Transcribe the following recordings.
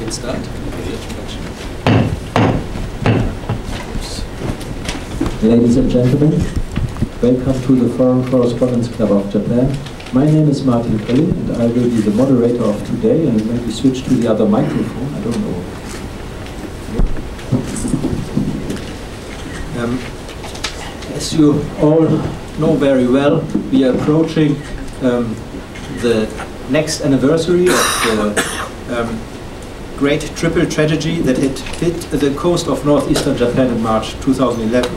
can start. Ladies and gentlemen, welcome to the Foreign Correspondents Club of Japan. My name is Martin Kelly, and I will be the moderator of today, and maybe switch to the other microphone, I don't know. As you all know very well, we are approaching the next anniversary of the great triple tragedy that had hit the coast of northeastern Japan in March 2011.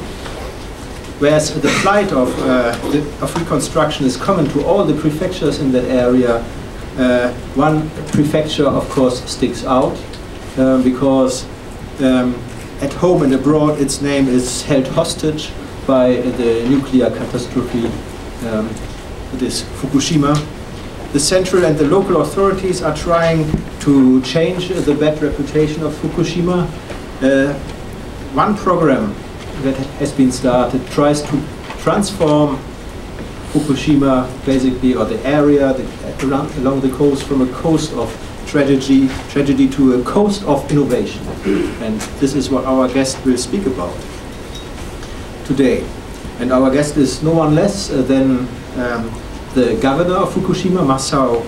Whereas the plight of reconstruction is common to all the prefectures in that area, one prefecture, of course, sticks out because at home and abroad its name is held hostage by the nuclear catastrophe, it is Fukushima. The central and the local authorities are trying to change the bad reputation of Fukushima. One program that has been started tries to transform Fukushima, basically, or the area along the coast, from a coast of tragedy to a coast of innovation. And this is what our guest will speak about today. And our guest is no one less than the governor of Fukushima, Masao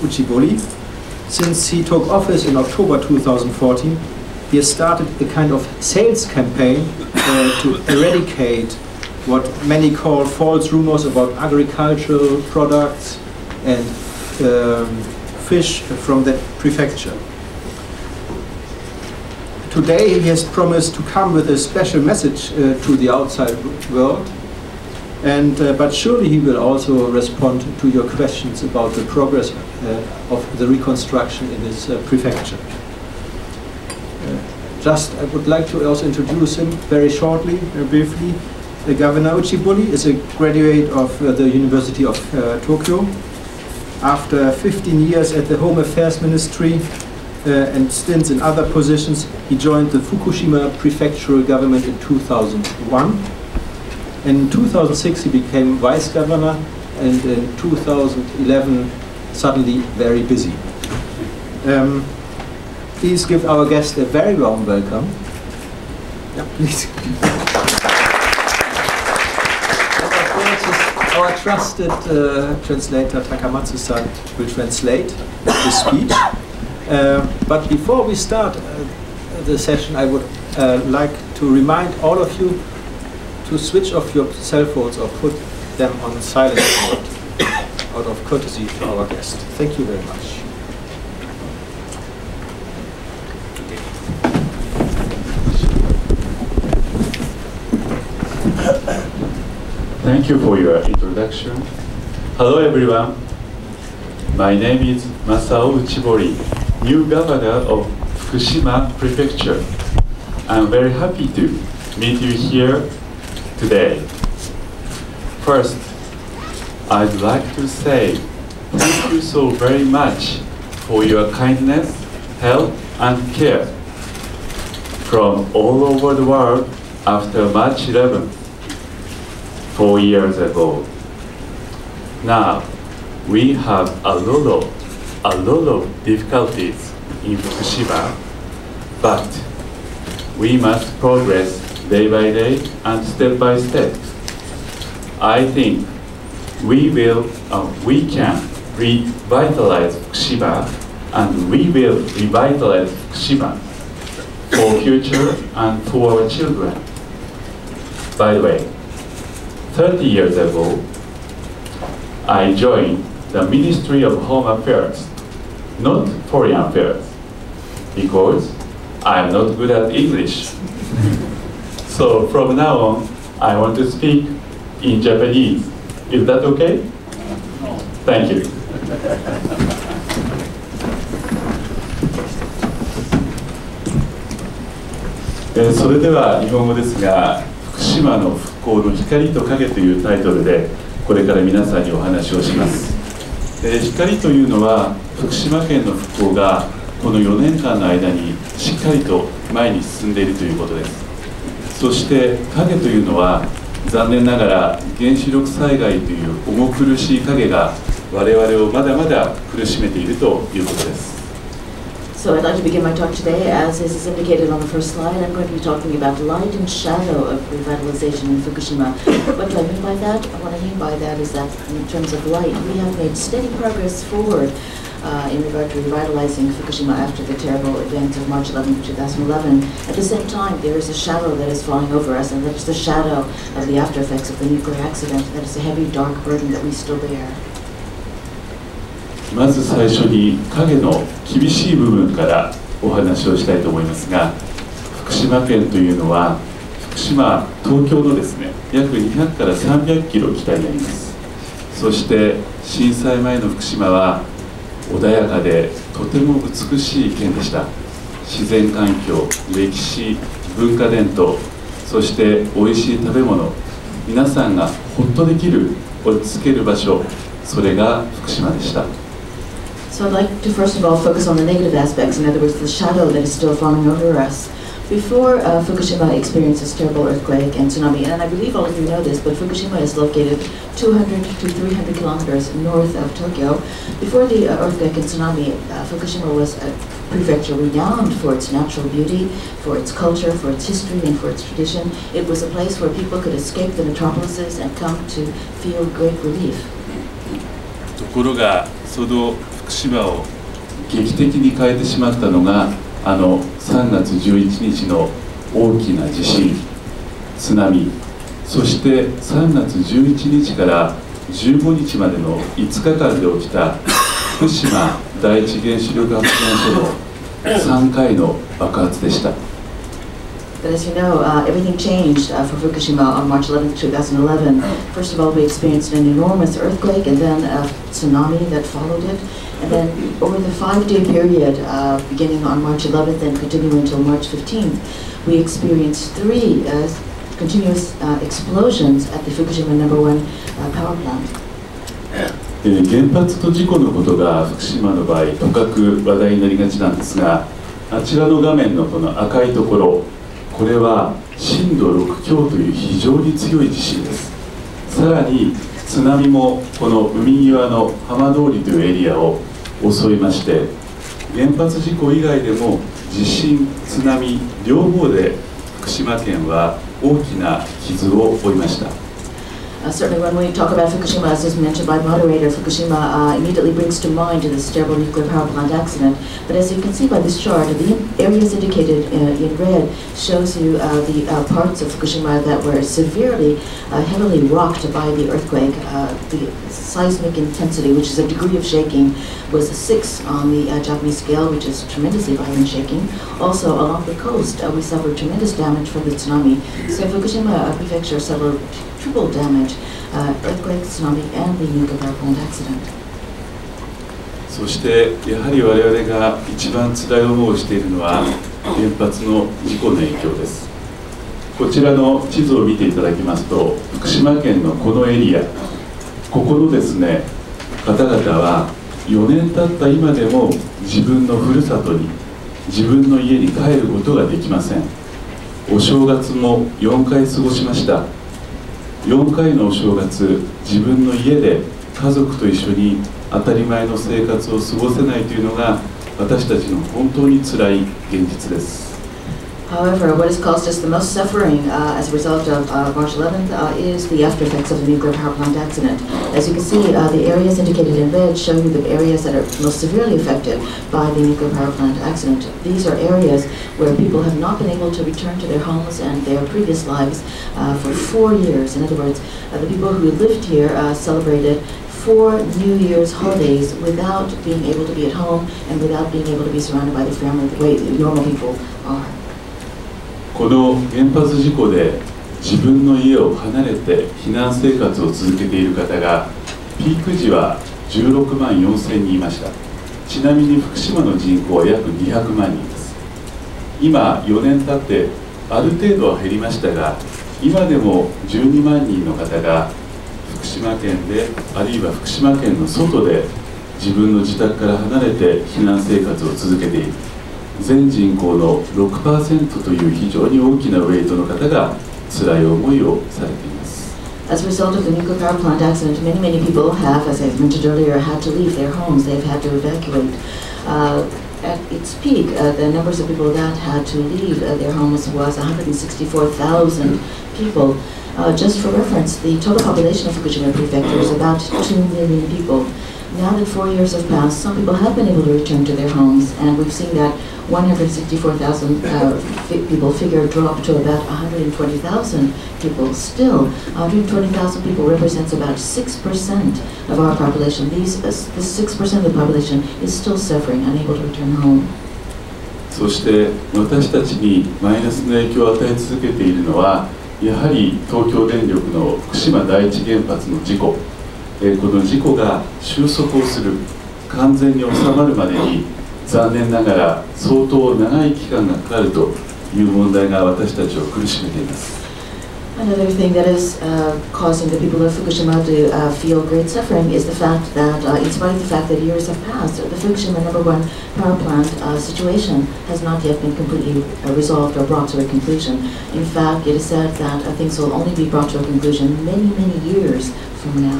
Uchibori. Since he took office in October 2014, he has started a kind of sales campaign to eradicate what many call false rumors about agricultural products and fish from that prefecture. Today he has promised to come with a special message to the outside world, and but surely he will also respond to your questions about the progress of the reconstruction in his prefecture. I would like to also introduce him very shortly, briefly. Governor Uchibori is a graduate of the University of Tokyo. After 15 years at the Home Affairs Ministry and stints in other positions, he joined the Fukushima prefectural government in 2001. In 2006 he became vice governor, and in 2011 suddenly very busy. Please give our guest a very warm welcome. Yeah, please. Our trusted translator Takamatsu-san will translate the speech. But before we start the session, I would like to remind all of you to switch off your cell phones or put them on silent mode out of courtesy to our guest. Thank you very much. Thank you for your introduction. Hello everyone. My name is Masao Uchibori, new governor of Fukushima Prefecture. I'm very happy to meet you here today. First, I'd like to say thank you so very much for your kindness, help, and care from all over the world after March 11th. 4 years ago. Now, we have a lot of difficulties in Fukushima, but we must progress day by day and step by step. I think we can revitalize Fukushima, and we will revitalize Fukushima for future and for our children. By the way, 30 years ago, I joined the Ministry of Home Affairs, not Foreign Affairs, because I'm not good at English. So from now on, I want to speak in Japanese. Is that okay? Thank you. それでは日本語ですが、福島の復興の光と影というタイトルでこれから皆さんにお話をします。光というのは福島県の復興がこの4年間の間にしっかりと前に進んでいるということです。そして影というのは残念ながら原子力災害という重苦しい影が我々をまだまだ苦しめているということです。So I'd like to begin my talk today, as is indicated on the first slide. I'm going to be talking about light and shadow of revitalization in Fukushima. What do I mean by that? What I mean by that is that in terms of light, we have made steady progress forward in regard to revitalizing Fukushima after the terrible events of March 11, 2011. At the same time, there is a shadow that is falling over us, and that is the shadow of the after effects of the nuclear accident. That is a heavy, dark burden that we still bear. まず最初に影の厳しい部分からお話をしたいと思いますが、福島県というのは福島、東京のですね、約200から300キロ北にあります。そして震災前の福島は穏やかでとても美しい県でした。自然環境、歴史、文化伝統、そしておいしい食べ物、皆さんがほっとできる、落ち着ける場所、それが福島でした。So I'd like to first of all focus on the negative aspects, in other words, the shadow that is still falling over us. Before Fukushima experienced this terrible earthquake and tsunami, and I believe all of you know this, but Fukushima is located 200 to 300 kilometers north of Tokyo. Before the earthquake and tsunami, Fukushima was a prefecture renowned for its natural beauty, for its culture, for its history, and for its tradition. It was a place where people could escape the metropolises and come to feel great relief. ところがその福島を劇的に変えてしまったのが3月11日の大きな地震、津波、そして3月11日から15日までの5日間で起きた福島第一原子力発電所の3回の爆発でした。But as you know, everything changed for Fukushima on March 11, 2011. First of all, we experienced an enormous earthquake and then a tsunami that followed it. And then over the 5-day period, beginning on March 11th and continuing until March 15th, we experienced 3 continuous explosions at the Fukushima No. 1 power plant. 原発と事故のことが福島の場合、とかく話題になりがちなんですが、あちらの画面のこの赤いところ、これは震度6強という非常に強い地震です。さらに津波もこの海際の浜通りというエリアを襲いまして、原発事故以外でも地震、津波両方で福島県は大きな傷を負いました。Certainly when we talk about Fukushima, as is mentioned by moderator, Fukushima immediately brings to mind this terrible nuclear power plant accident. But as you can see by this chart, the areas indicated in red shows you the parts of Fukushima that were severely, heavily rocked by the earthquake. The seismic intensity, which is a degree of shaking, was 6 on the Japanese scale, which is tremendously violent shaking. Also, along the coast, we suffered tremendous damage from the tsunami. So Fukushima Prefecture suffered triple damage, earthquake, tsunami, and the nuclear power plant accident. そしてやはり我々が一番辛い思いをしているのは原発の事故の影響です。こちらの地図を見ていただきますと、福島県のこのエリア、ここのですね、方々は4年経った今でも自分のふるさとに、自分の家に帰ることができません。お正月も4回過ごしました。4回のお正月、自分の家で家族と一緒に当たり前の生活を過ごせないというのが私たちの本当につらい現実です。However, what has caused us the most suffering as a result of March 11th is the after effects of the nuclear power plant accident. As you can see, the areas indicated in red show you the areas that are most severely affected by the nuclear power plant accident. These are areas where people have not been able to return to their homes and their previous lives for 4 years. In other words, the people who lived here celebrated 4 New Year's holidays without being able to be at home and without being able to be surrounded by their family the way normal people are. この原発事故で自分の家を離れて避難生活を続けている方がピーク時は16万4千人いました。ちなみに福島の人口は約200万人です。今4年経ってある程度は減りましたが、今でも12万人の方が福島県で、あるいは福島県の外で自分の自宅から離れて避難生活を続けている。全人口の 6% という非常に大きなウェイトの方が辛い思いをされています。As a result of the nuclear power plant accident, many people have, as I mentioned earlier, had to leave their homes. They've had to evacuate. at its peak, the numbers of people that had to leave their homes was 164,000 people. Just for reference, the total population of Fukushima Prefecture is about 2 million people. Now that 4 years have passed, some people have been able to return to their homes, and we've seen that 164,000 people figure drop to about 120,000 people. Still, 120,000 people represents about 6% of our population. This 6% of the population is still suffering, unable to return home. そして私たちにマイナスの影響を与え続けているのは、やはり東京電力の福島第一原発の事故、この事故が収束をする、完全に収まるまでに残念ながら相当長い期間がかかるという問題が私たちを苦しめています。Another thing that is causing the people of Fukushima to feel great suffering is the fact that, in spite of the fact that years have passed, the Fukushima #1 power plant situation has not yet been completely resolved or brought to a conclusion. In fact, it is said that things will only be brought to a conclusion many, many years from now.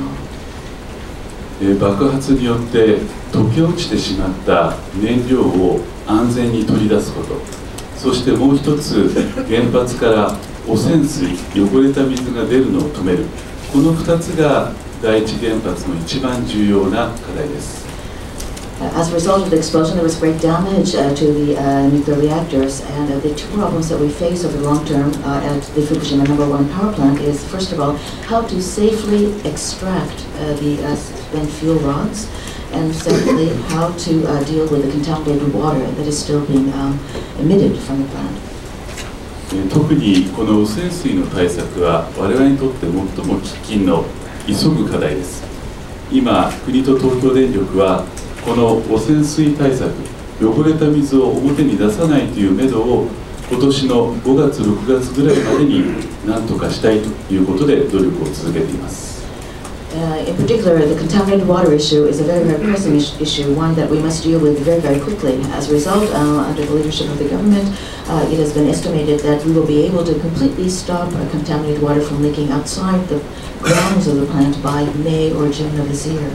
爆発によって溶け落ちてしまった燃料を安全に取り出すこと、そしてもう一つ原発から汚染水、汚れた水が出るのを止める、この2つが第一原発の一番重要な課題です。As a result of the explosion, there was great damage to the nuclear reactors, and the two problems that we face over the long term at the Fukushima #1 power plant is, first of all, how to safely extract the spent fuel rods, and secondly, how to deal with the contaminated water that is still being emitted from the plant. 特にこの汚染水の対策は我々にとって最も喫緊の急ぐ課題です。今、国と東京電力はこの汚染水対策、汚れた水を表に出さないという目処を今年の5月、6月ぐらいまでに何とかしたいということで努力を続けています。In particular, the contaminated water issue is a very, very pressing issue, one that we must deal with very, very quickly. As a result, under the leadership of the government, it has been estimated that we will be able to completely stop contaminated water from leaking outside the grounds of the plant by May or June of this year.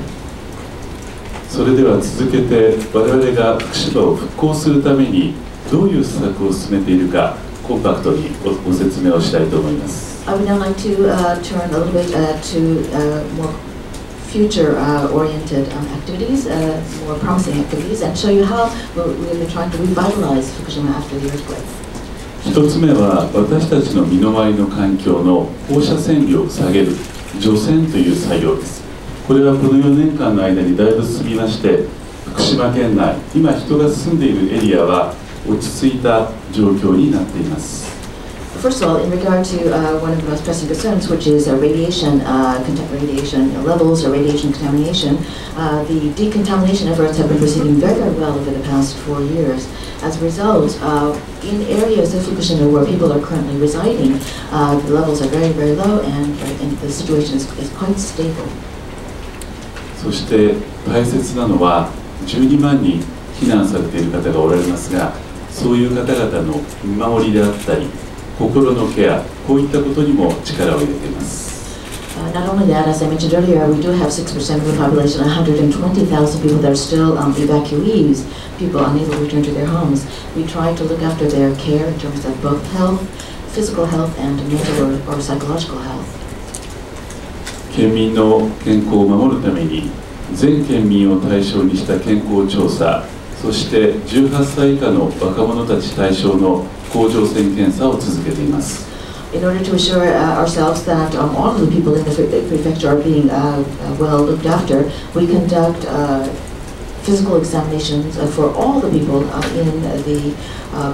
それでは続けて我々が福島を復興するためにどういう施策を進めているかコンパクトにご説明をしたいと思います。I would now like to turn a little bit to more future-oriented activities, more promising activities, and show you how we've been trying to revitalize Fukushima after the earthquake. 一つ目は私たちの身の回りの環境の放射線量を下げる除染という作業です。これはこの4年間の間にだいぶ進みまして、福島県内、今人が住んでいるエリアは落ち着いた状況になっています。First of all, in regard to one of the most pressing concerns, which is radiation levels or radiation contamination, the decontamination efforts have been proceeding very, very well over the past 4 years. As a result, in areas of Fukushima where people are currently residing, the levels are very, very low, and the situation is quite stable. そして大切なのは12万人避難されている方がおられますが、そういう方々の見守りであったり、心のケア、こういったことにも力を入れています。Not only that, as I mentioned earlier, we do have 6% of the population, 120,000 people that are still evacuees, people unable to return to their homes. We try to look after their care in terms of both health, physical health, and mental or psychological health. 県民の健康を守るために、全県民を対象にした健康調査、そして18歳以下の若者たち対象の甲状腺検査を続けています。In order to assure ourselves that all of the people in the prefecture are being well looked after, we conduct physical examinations for all the people in the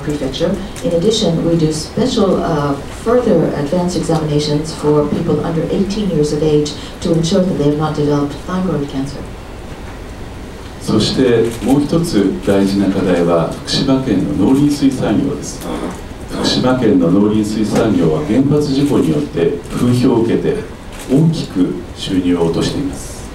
prefecture. In addition, we do special further advanced examinations for people under 18 years of age to ensure that they have not developed thyroid cancer. そしてもう一つ大事な課題は福島県の農林水産業です。福島県の農林水産業は原発事故によって風評を受けて大きく収入を落としています。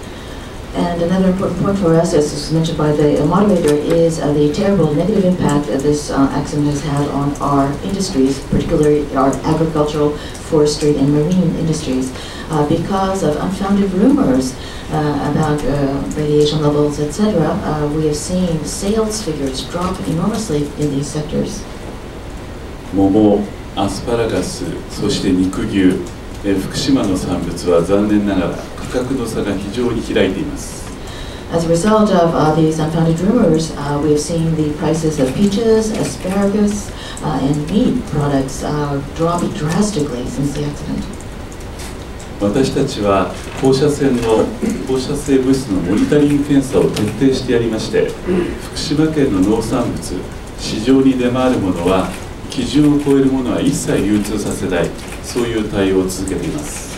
And another important point for us, as was mentioned by the moderator, is the terrible negative impact that this accident has had on our industries, particularly our agricultural, forestry, and marine industries, because of unfounded rumors about radiation levels, etc. We have seen sales figures drop enormously in these sectors. 桃、アスパラガス、そして肉牛、福島の産物は残念ながら価格の差が非常に開いています。As a result of these unfounded rumors, we have seen the prices of peaches, asparagus, and meat products drop drastically since the accident. 私たちは放射性物質のモニタリング検査を徹底してやりまして、福島県の農産物、市場に出回るものは基準を超えるものは一切流通させない、そういう対応を続けています。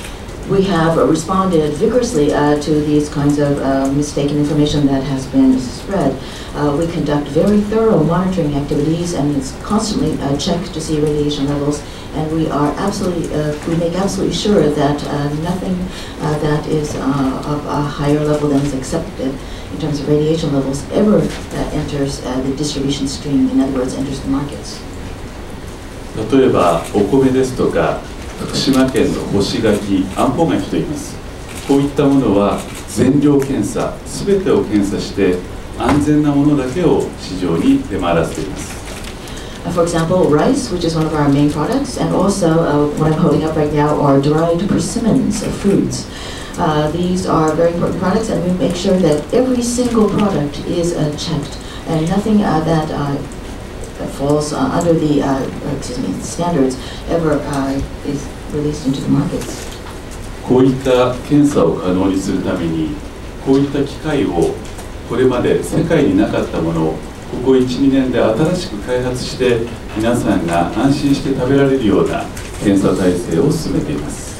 We have responded vigorously to these kinds of mistaken information that has been spread. We conduct very thorough monitoring activities and it's constantly checked to see radiation levels. And we make absolutely sure that nothing that is of a higher level than is accepted in terms of radiation levels ever enters the distribution stream. In other words, enters the markets. 例えばお米ですとか福島県の干し柿、あんぽん柿といいます。こういったものは全量検査、すべてを検査して安全なものだけを市場に出回らせています。For example, rice, which is one of our main products, and also what I'm holding up right now are dried persimmons of fruits. These are very important products, and we make sure that every single product is checked, and nothing that falls under the standards ever is released into the markets. こういった検査を可能にするために、こういった機械をこれまで世界になかったものをここ 1、2 年で新しく開発して皆さんが安心して食べられるような検査体制を進めています。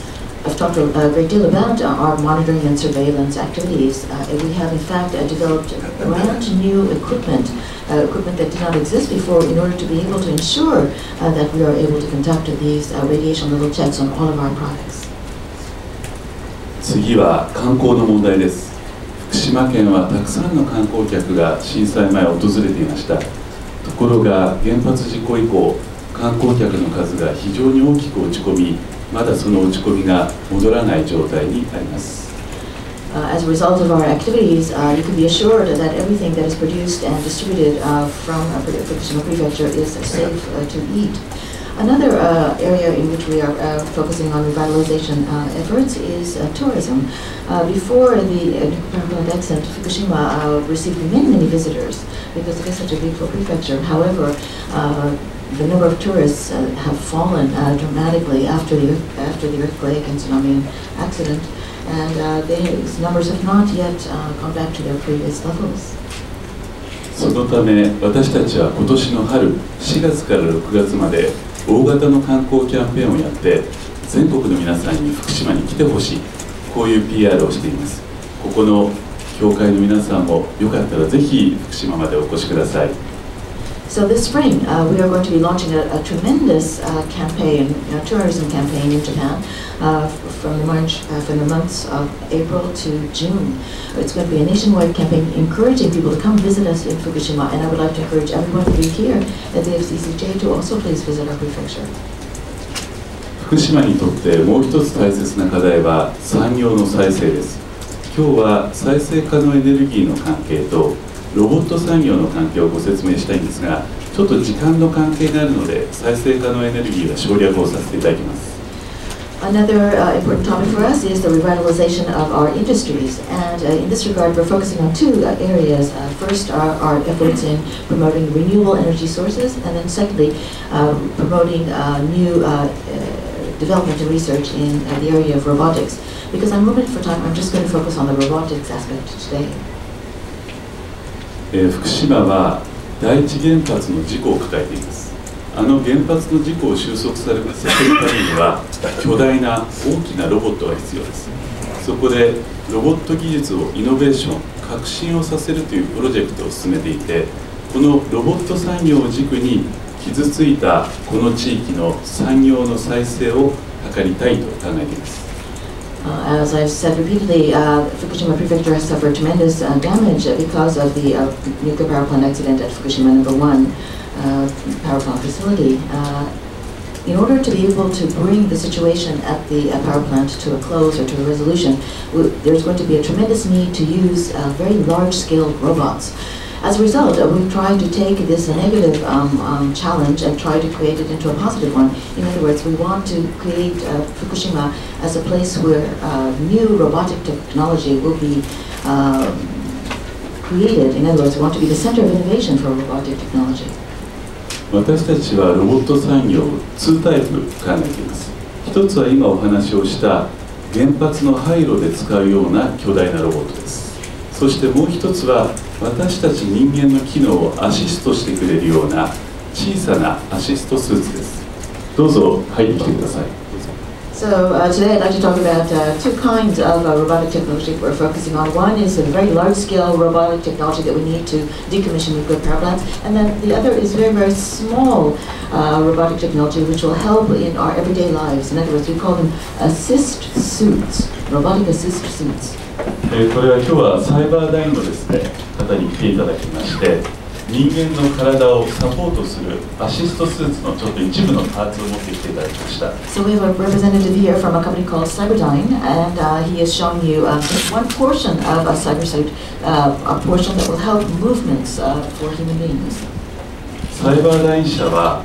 I've talked a great deal about our monitoring and surveillance activities. We have in fact developed brand new equipment that did not exist before in order to be able to ensure that we are able to conduct these radiation level checks on all of our products. 次は観光の問題です。福島県はたくさんの観光客が震災前訪れていました。ところが原発事故以降、観光客の数が非常に大きく落ち込み、まだその落ち込みが戻らない状態にあります。As a result of our activities, you can be assured that everything that is produced and distributed from Fukushima Prefecture is safe to eat. Another area in which we are focusing on revitalization efforts is tourism. Before the nuclear plant accident, Fukushima received many visitors because it is such a beautiful prefecture. However, the number of tourists have fallen dramatically after the earthquake and tsunami accident, and these numbers have not yet gone back to their previous levels. そのため私たちは今年の春4月から6月まで大型の観光キャンペーンをやって全国の皆さんに福島に来てほしい、こういう PR をしています。ここの協会の皆さんもよかったらぜひ福島までお越しください。So this spring, we are going to be launching a tremendous campaign, tourism campaign in Japan from the months of April to June. It's going to be a nationwide campaign encouraging people to come visit us in Fukushima, and I would like to encourage everyone to be here at the FCCJ to also please visit our prefecture. 福島にとってもう一つ大切な課題は産業の再生です。今日は再生可能エネルギーの関係とロボット産業の関係をご説明したいんですが、ちょっと時間の関係があるので再生可能エネルギーは省略をさせていただきます。Another important topic for us is the revitalization of our industries, and in this regard we're focusing on two areas. First are our efforts in promoting renewable energy sources, and then secondly promoting new development and research in the area of robotics. Because I'm limited for time, I'm just going to focus on the robotics aspect today. 福島は第一原発の事故を抱えています。あの原発の事故を収束させるためには巨大な大きなロボットが必要です。そこでロボット技術をイノベーション、革新をさせるというプロジェクトを進めていて、このロボット産業を軸に傷ついたこの地域の産業の再生を図りたいと考えています。As I've said repeatedly, Fukushima Prefecture has suffered tremendous damage because of the nuclear power plant accident at Fukushima No. 1 power plant facility. In order to be able to bring the situation at the power plant to a close or to a resolution, there's going to be a tremendous need to use very large-scale robots. As a result, we've tried to take this negative challenge and try to create it into a positive one. In other words, we want to create Fukushima as a place where new robotic technology will be created. In other words, we want to be the center of innovation for robotic technology. 私たちはロボット産業を2タイプ考えています。一つは今お話をした原発の廃炉で使うような巨大なロボットです。そしてもう一つは私たち人間の機能をアシストしてくれるような小さなアシストスーツです。どうぞ入ってきてください。So today I'd like to talk about two kinds of robotic technology we're focusing on. One is a very large-scale robotic technology that we need to decommission nuclear power plants, and then the other is very, very small robotic technology which will help in our everyday lives. In other words, we call them assist suits, robotic assist suits. これは今日はサイバーラインのですね、方に来ていただきまして、人間の体をサポートするアシストスーツのちょっと一部のパーツを持ってきていただきました。So we have a representative here from a company called Cyberdyne, and he is showing you just one portion of a cyber suit, a portion that will help movements for human beings. サイバーライン社は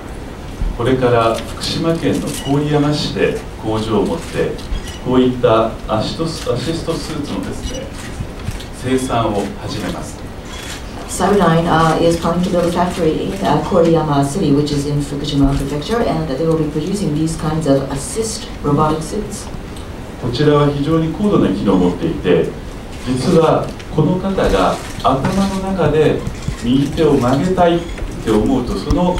これから福島県の郡山市で工場を持ってこういったアシストスーツのですね、生産を始めます。Cyberdyne is planning to build a factory in Koriyama City, which is in Fukushima Prefecture, and they will be producing these kinds of assist robotic suits. こちらは非常に高度な機能を持っていて、実はこの方が頭の中で右手を曲げたいって思うと、その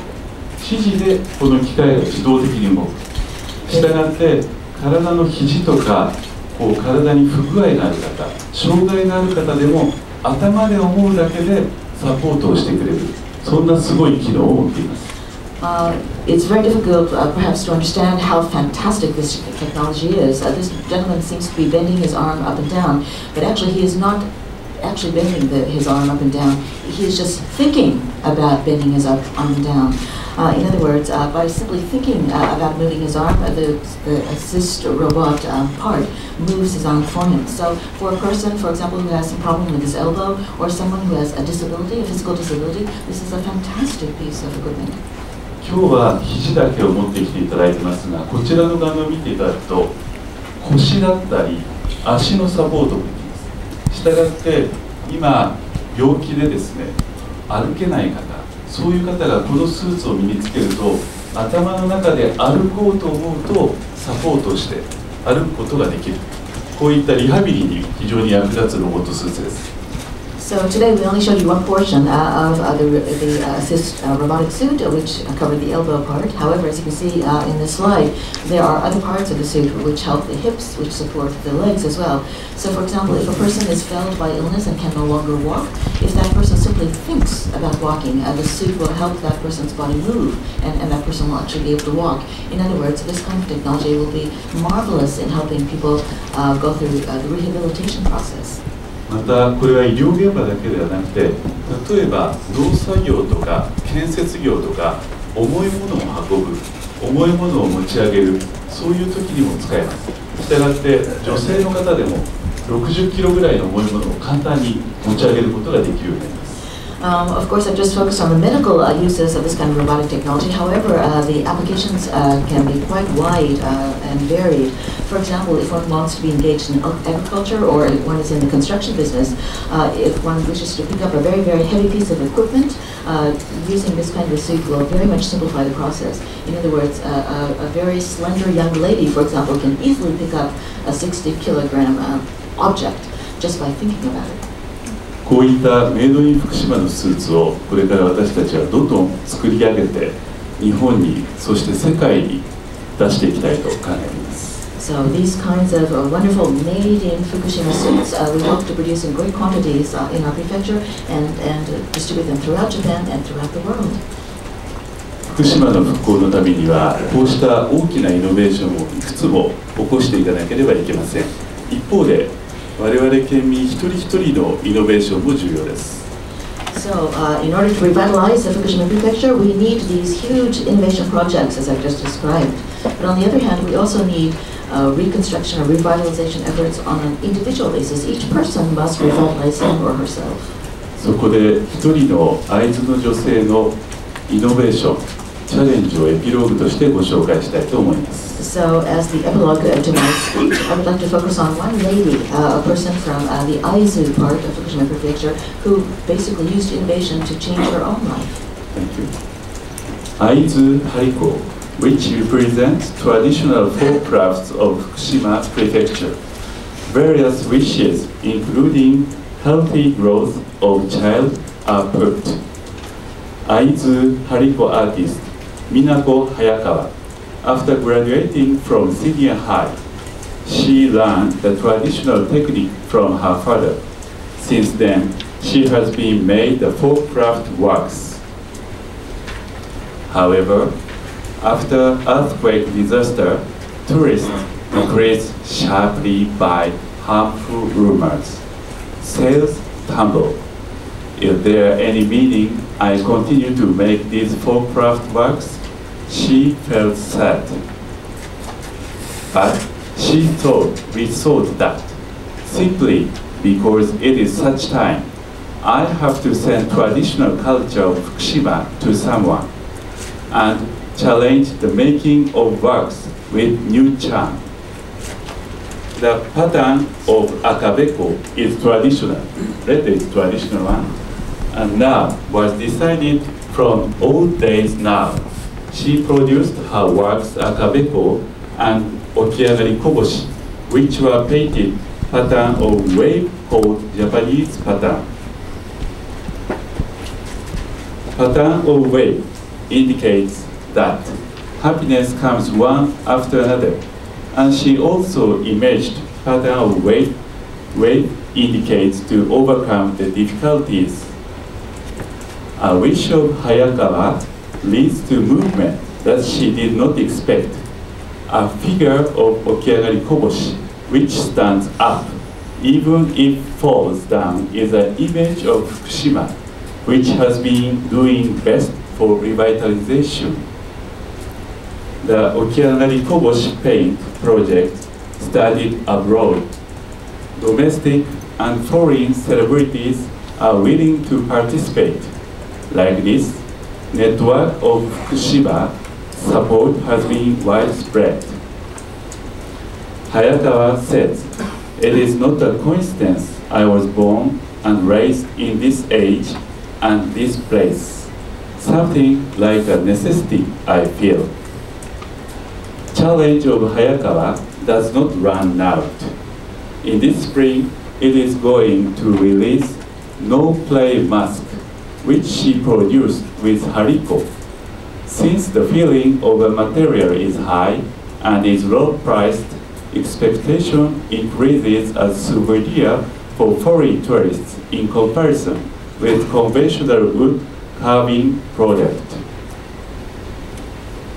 指示でこの機械が自動的に動く。したがって体の肘とかこう体に不具合がある方、障害がある方でも頭で思うだけでサポートをしてくれる、そんなすごい機能を持っています。It's very difficult, perhaps, to understand how fantastic this technology is. This gentleman seems to be bending his arm up and down, but actually he is not actually bending his arm up and down. He is just thinking about bending his arm and down. In other words, by simply thinking about moving his arm, the assist robot part moves his arm for him. So for a person, for example, who has some problem with his elbow, or someone who has a disability, a physical disability, this is a fantastic piece of equipment. 今日は肘だけを持ってきていただいてますが、こちらの画面を見ていただくと腰だったり足のサポートもできます。したがって今病気でですね、歩けない方、そういう方がこのスーツを身につけると頭の中で歩こうと思うとサポートして歩くことができる、こういったリハビリに非常に役立つロボットスーツです。So today we only showed you one portion of the assist robotic suit, which covered the elbow part. However, as you can see in this slide, there are other parts of the suit which help the hips, which support the legs as well. So for example, if a person is felled by illness and can no longer walk, if that person simply thinks about walking, the suit will help that person's body move, and that person will actually be able to walk. In other words, this kind of technology will be marvelous in helping people go through the rehabilitation process. またこれは医療現場だけではなくて、例えば農作業とか建設業とか重いものを運ぶ、重いものを持ち上げる、そういう時にも使えます。したがって女性の方でも60キロぐらいの重いものを簡単に持ち上げることができるようになります。Of course, I've just focused on the medical uses of this kind of robotic technology. However, the applications can be quite wide and varied. For example, if one wants to be engaged in agriculture or if one is in the construction business, if one wishes to pick up a very, very heavy piece of equipment, using this kind of suit will very much simplify the process. In other words, a very slender young lady, for example, can easily pick up a 60-kilogram object just by thinking about it. こういったメイドイン福島のスーツをこれから私たちはどんどん作り上げて日本にそして世界に出していきたいと考えています。So these kinds of wonderful made in Fukushima suits we hope to produce in great quantities in our prefecture and distribute them throughout Japan and throughout the world. 福島の復興のためにはこうした大きなイノベーションをいくつも起こしていかなければいけません。一方で我々県民一人一人のイノベーションも重要です。 So, in order to revitalize the Fukushima Prefecture, we need these huge innovation projects, as I've just described. But on the other hand, we also need reconstruction or revitalization efforts on an individual basis. Each person must revitalize him or herself. そこで一人の会津の女性のイノベーション、チャレンジをエピローグとしてご紹介したいと思います。 So, as the epilogue to my speech, I would like to focus on one lady, a person from the Aizu part of Fukushima Prefecture, who basically used innovation to change her own life. Thank you. Aizu Hariko, which represents traditional folk crafts of Fukushima Prefecture. Various wishes, including healthy growth of child, are put. Aizu Hariko artist Minako Hayakawa. After graduating from senior high, she learned the traditional technique from her father. Since then, she has been made the folk craft works. However, after earthquake disaster, tourists increased sharply by harmful rumors. Sales tumble. Is there any meaning I continue to make these folk craft works? She felt sad. But we thought that simply because it is such time, I have to send traditional culture of Fukushima to someone and challenge the making of works with new charm. The pattern of akabeko is traditional. Red is traditional one, and now was decided from old days now. She produced her works akabeko and okiagari koboshi, which were painted pattern of wave called Japanese pattern. Pattern of wave indicates that happiness comes one after another, and she also imaged pattern of wave. Wave indicates to overcome the difficulties. A wish of Hayakawa leads to movement that she did not expect. A figure of okiagari koboshi, which stands up, even if falls down, is an image of Fukushima, which has been doing best for revitalization. The okiagari koboshi paint project started abroad. Domestic and foreign celebrities are willing to participate. Like this, network of Fukushima support has been widespread. Hayakawa says, "It is not a coincidence I was born and raised in this age and this place. Something like a necessity, I feel." Challenge of Hayakawa does not run out. In this spring, it is going to release No Play Mask, which she produced with Hariko. Since the feeling of a material is high and is low-priced, expectation increases as souvenir for foreign tourists in comparison with conventional wood carving product.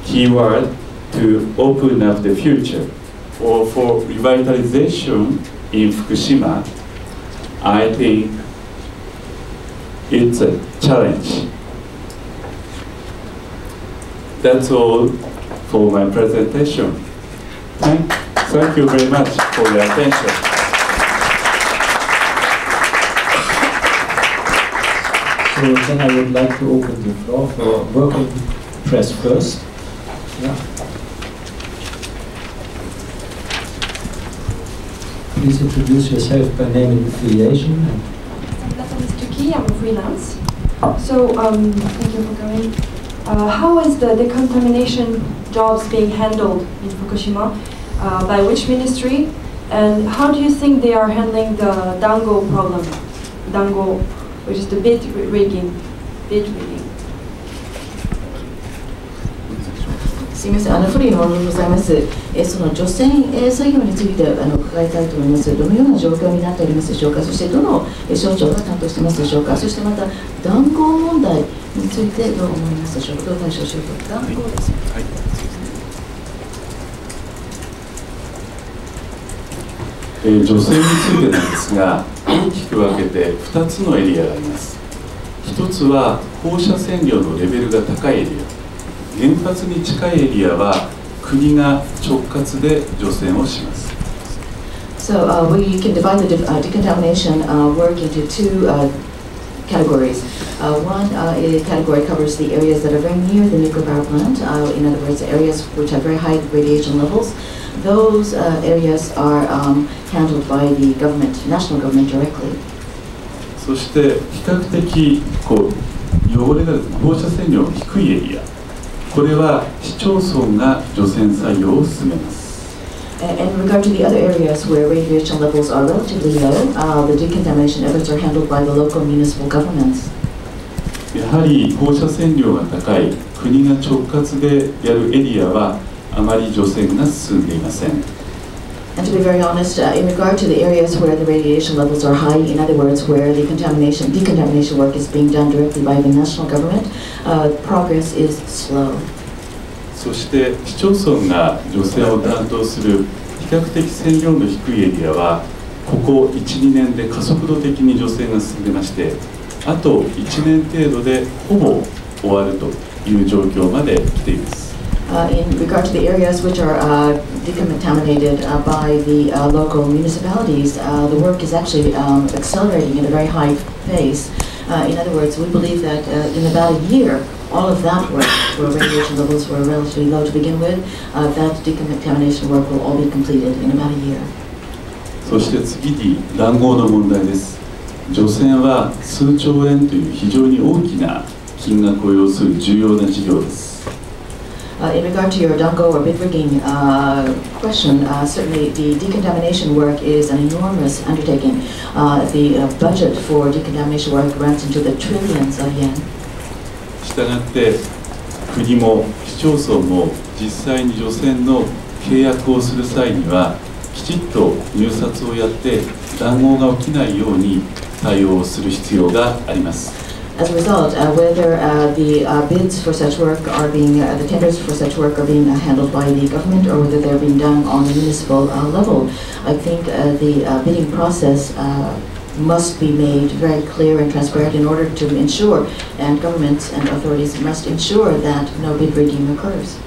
Keyword to open up the future or for revitalization in Fukushima, I think it's a challenge. That's all for my presentation. Thank you very much for your attention. So then I would like to open the floor for working press first. Yeah. Please introduce yourself by name and affiliation. I'm a freelance. So, thank you for coming. How is the decontamination jobs being handled in Fukushima? By which ministry? And how do you think they are handling the dango problem? Dango, which is the bid rigging. すみません、フリーのものでございます。その除染作業について伺いたいと思います。どのような状況になっておりますでしょうか。そしてどの省庁が担当してますでしょうか。そしてまた談合問題についてどう思いますでしょうか。どう対処しようか。談合ですね。はい除染についてなんですが、大きく分けて2つのエリアがあります。1つは放射線量のレベルが高いエリア、原発に近いエリアは国が直括で除染をします。So we can divide the decontamination work into two categories. One category covers the areas that are very near the nuclear power plant. In other words, areas which have very high radiation levels. Those areas are handled by the government, national government directly. そして比較的汚れが放射線量の低いエリア、これは市町村が除染作業を進めます。In regard to the other areas where radiation levels are relatively low, the decontamination efforts are handled by the local municipal governments. やはり放射線量が高い国が直轄でやるエリアはあまり除染が進んでいません。And to be very honest, in regard to the areas where the radiation levels are high, in other words, where the decontamination work is being done directly by the national government, progress is slow. そして市町村が除染を担当する比較的線量の低いエリアはここ 1,2 年で加速度的に除染が進んでまして、あと1年程度でほぼ終わるという状況まで来ています。In regard to the areas which are decontaminated by the local municipalities, the work is actually accelerating at a very high pace. In other words, we believe that in about a year, all of that work, where radiation levels were relatively low to begin with, that decontamination work will all be completed in about a year. そして次に談合の問題です。除染は数兆円という非常に大きな金額を要する重要な事業です。In regard to your dango or bid rigging question, certainly the decontamination work is an enormous undertaking. The budget for decontamination work runs into the trillions of yen. したがって国も市町村も実際に除染の契約をする際にはきちっと入札をやって談合が起きないように対応する必要があります。As a result, whether the bids for such work are being, the tenders for such work are being handled by the government or whether they're being done on the municipal level, I think the bidding process must be made very clear and transparent in order to ensure, and governments and authorities must ensure that no bid rigging occurs.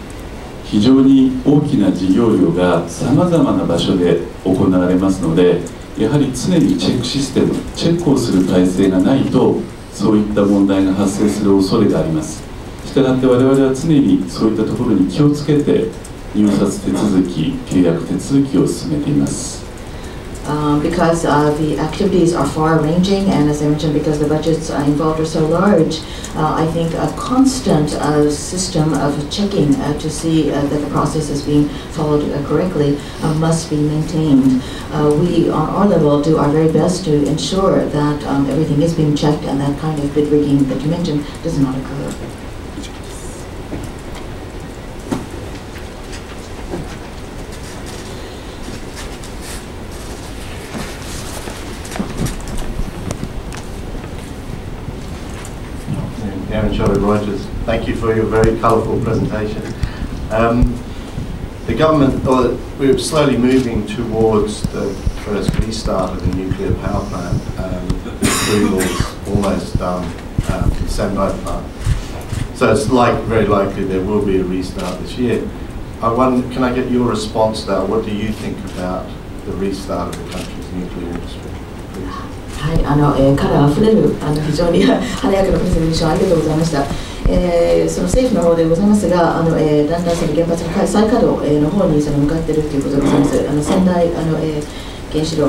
非常に大きな事業量がさまざまな場所で行われますので、やはり常にチェックシステム、チェックをする体制がないとそういった問題が発生する恐れがあります。したがって我々は常にそういったところに気をつけて入札手続き、契約手続きを進めています。Because the activities are far-ranging, and as I mentioned, because the budgets involved are so large, I think a constant system of checking to see that the process is being followed correctly must be maintained. We, on our level, do our very best to ensure that everything is being checked and that kind of bid rigging that you mentioned does not occur. Thank you for your very colourful presentation. The government, we're slowly moving towards the first restart of the nuclear power plant. The approval's almost done for the Sendai plant. So it's very likely there will be a restart this year. Can I get your response to that? What do you think about the restart of the country's nuclear industry? はい、から溢れる非常に華やかなプレゼンテーションありがとうございました。その政府の方でございますが、だんだんその原発の再稼働の方に向かっているということでございます。仙台原子炉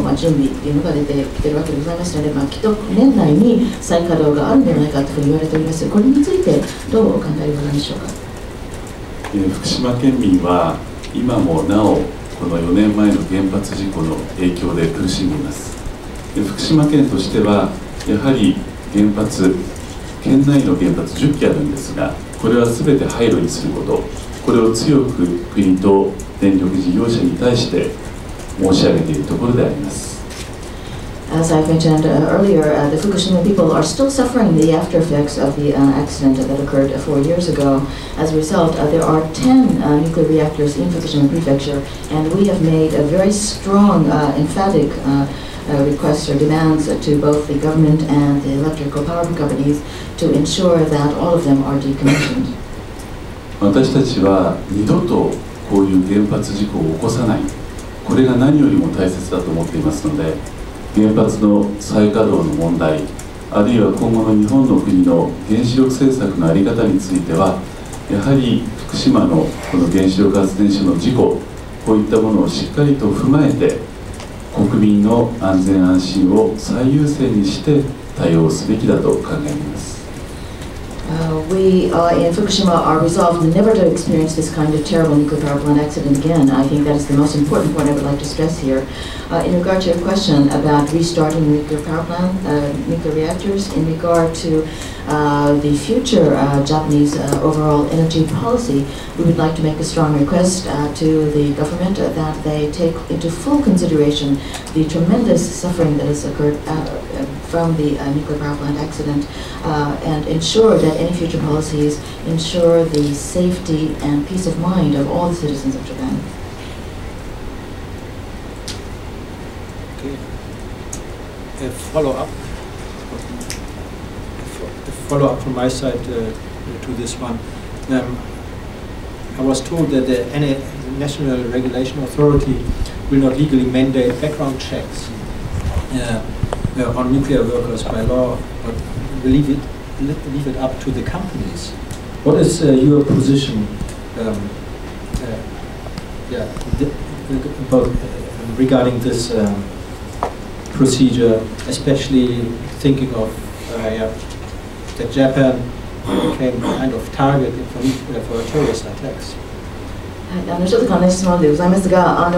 の準備というのが出てきているわけでございますので、きっと年内に再稼働があるんではないかというふうに言われております。これについてどうお考えでございましょうか。福島県民は今もなおこの4年前の原発事故の影響で苦しんでいます。福島県としてはやはり原発、県内の原発10基あるんですが、これは全て廃炉にすること、これを強く国と電力事業者に対して申し上げているところであります。As I mentioned earlier, the Fukushima people are still suffering the after effects of the accident that occurred 4 years ago. As a result, there are 10 nuclear reactors in Fukushima Prefecture, and we have made a very strong, emphatic requests or demands to both the government and the electrical power companies to ensure that all of them are decommissioned. 私たちは二度とこういう原発事故を起こさない、これが何よりも大切だと思っていますので、原発の再稼働の問題、あるいは今後の日本の国の原子力政策の在り方については、やはり福島のこの原子力発電所の事故、こういったものをしっかりと踏まえて、国民の安全安心を最優先にして対応すべきだと考えています。We in Fukushima are resolved never to experience this kind of terrible nuclear power plant accident again. I think that is the most important point I would like to stress here. In regard to your question about restarting nuclear power plant, nuclear reactors, in regard to the future Japanese overall energy policy, we would like to make a strong request to the government that they take into full consideration the tremendous suffering that has occurred from the nuclear power plant accident and ensure that any future policies ensure the safety and peace of mind of all the citizens of Japan. Okay. A follow-up from my side to this one. I was told that any national regulation authority will not legally mandate background checks on nuclear workers by law, but will leave it up to the companies. What is your position regarding this procedure, especially thinking of that Japan became kind of target for terrorist attacks? ちょっと関連質問でございますが、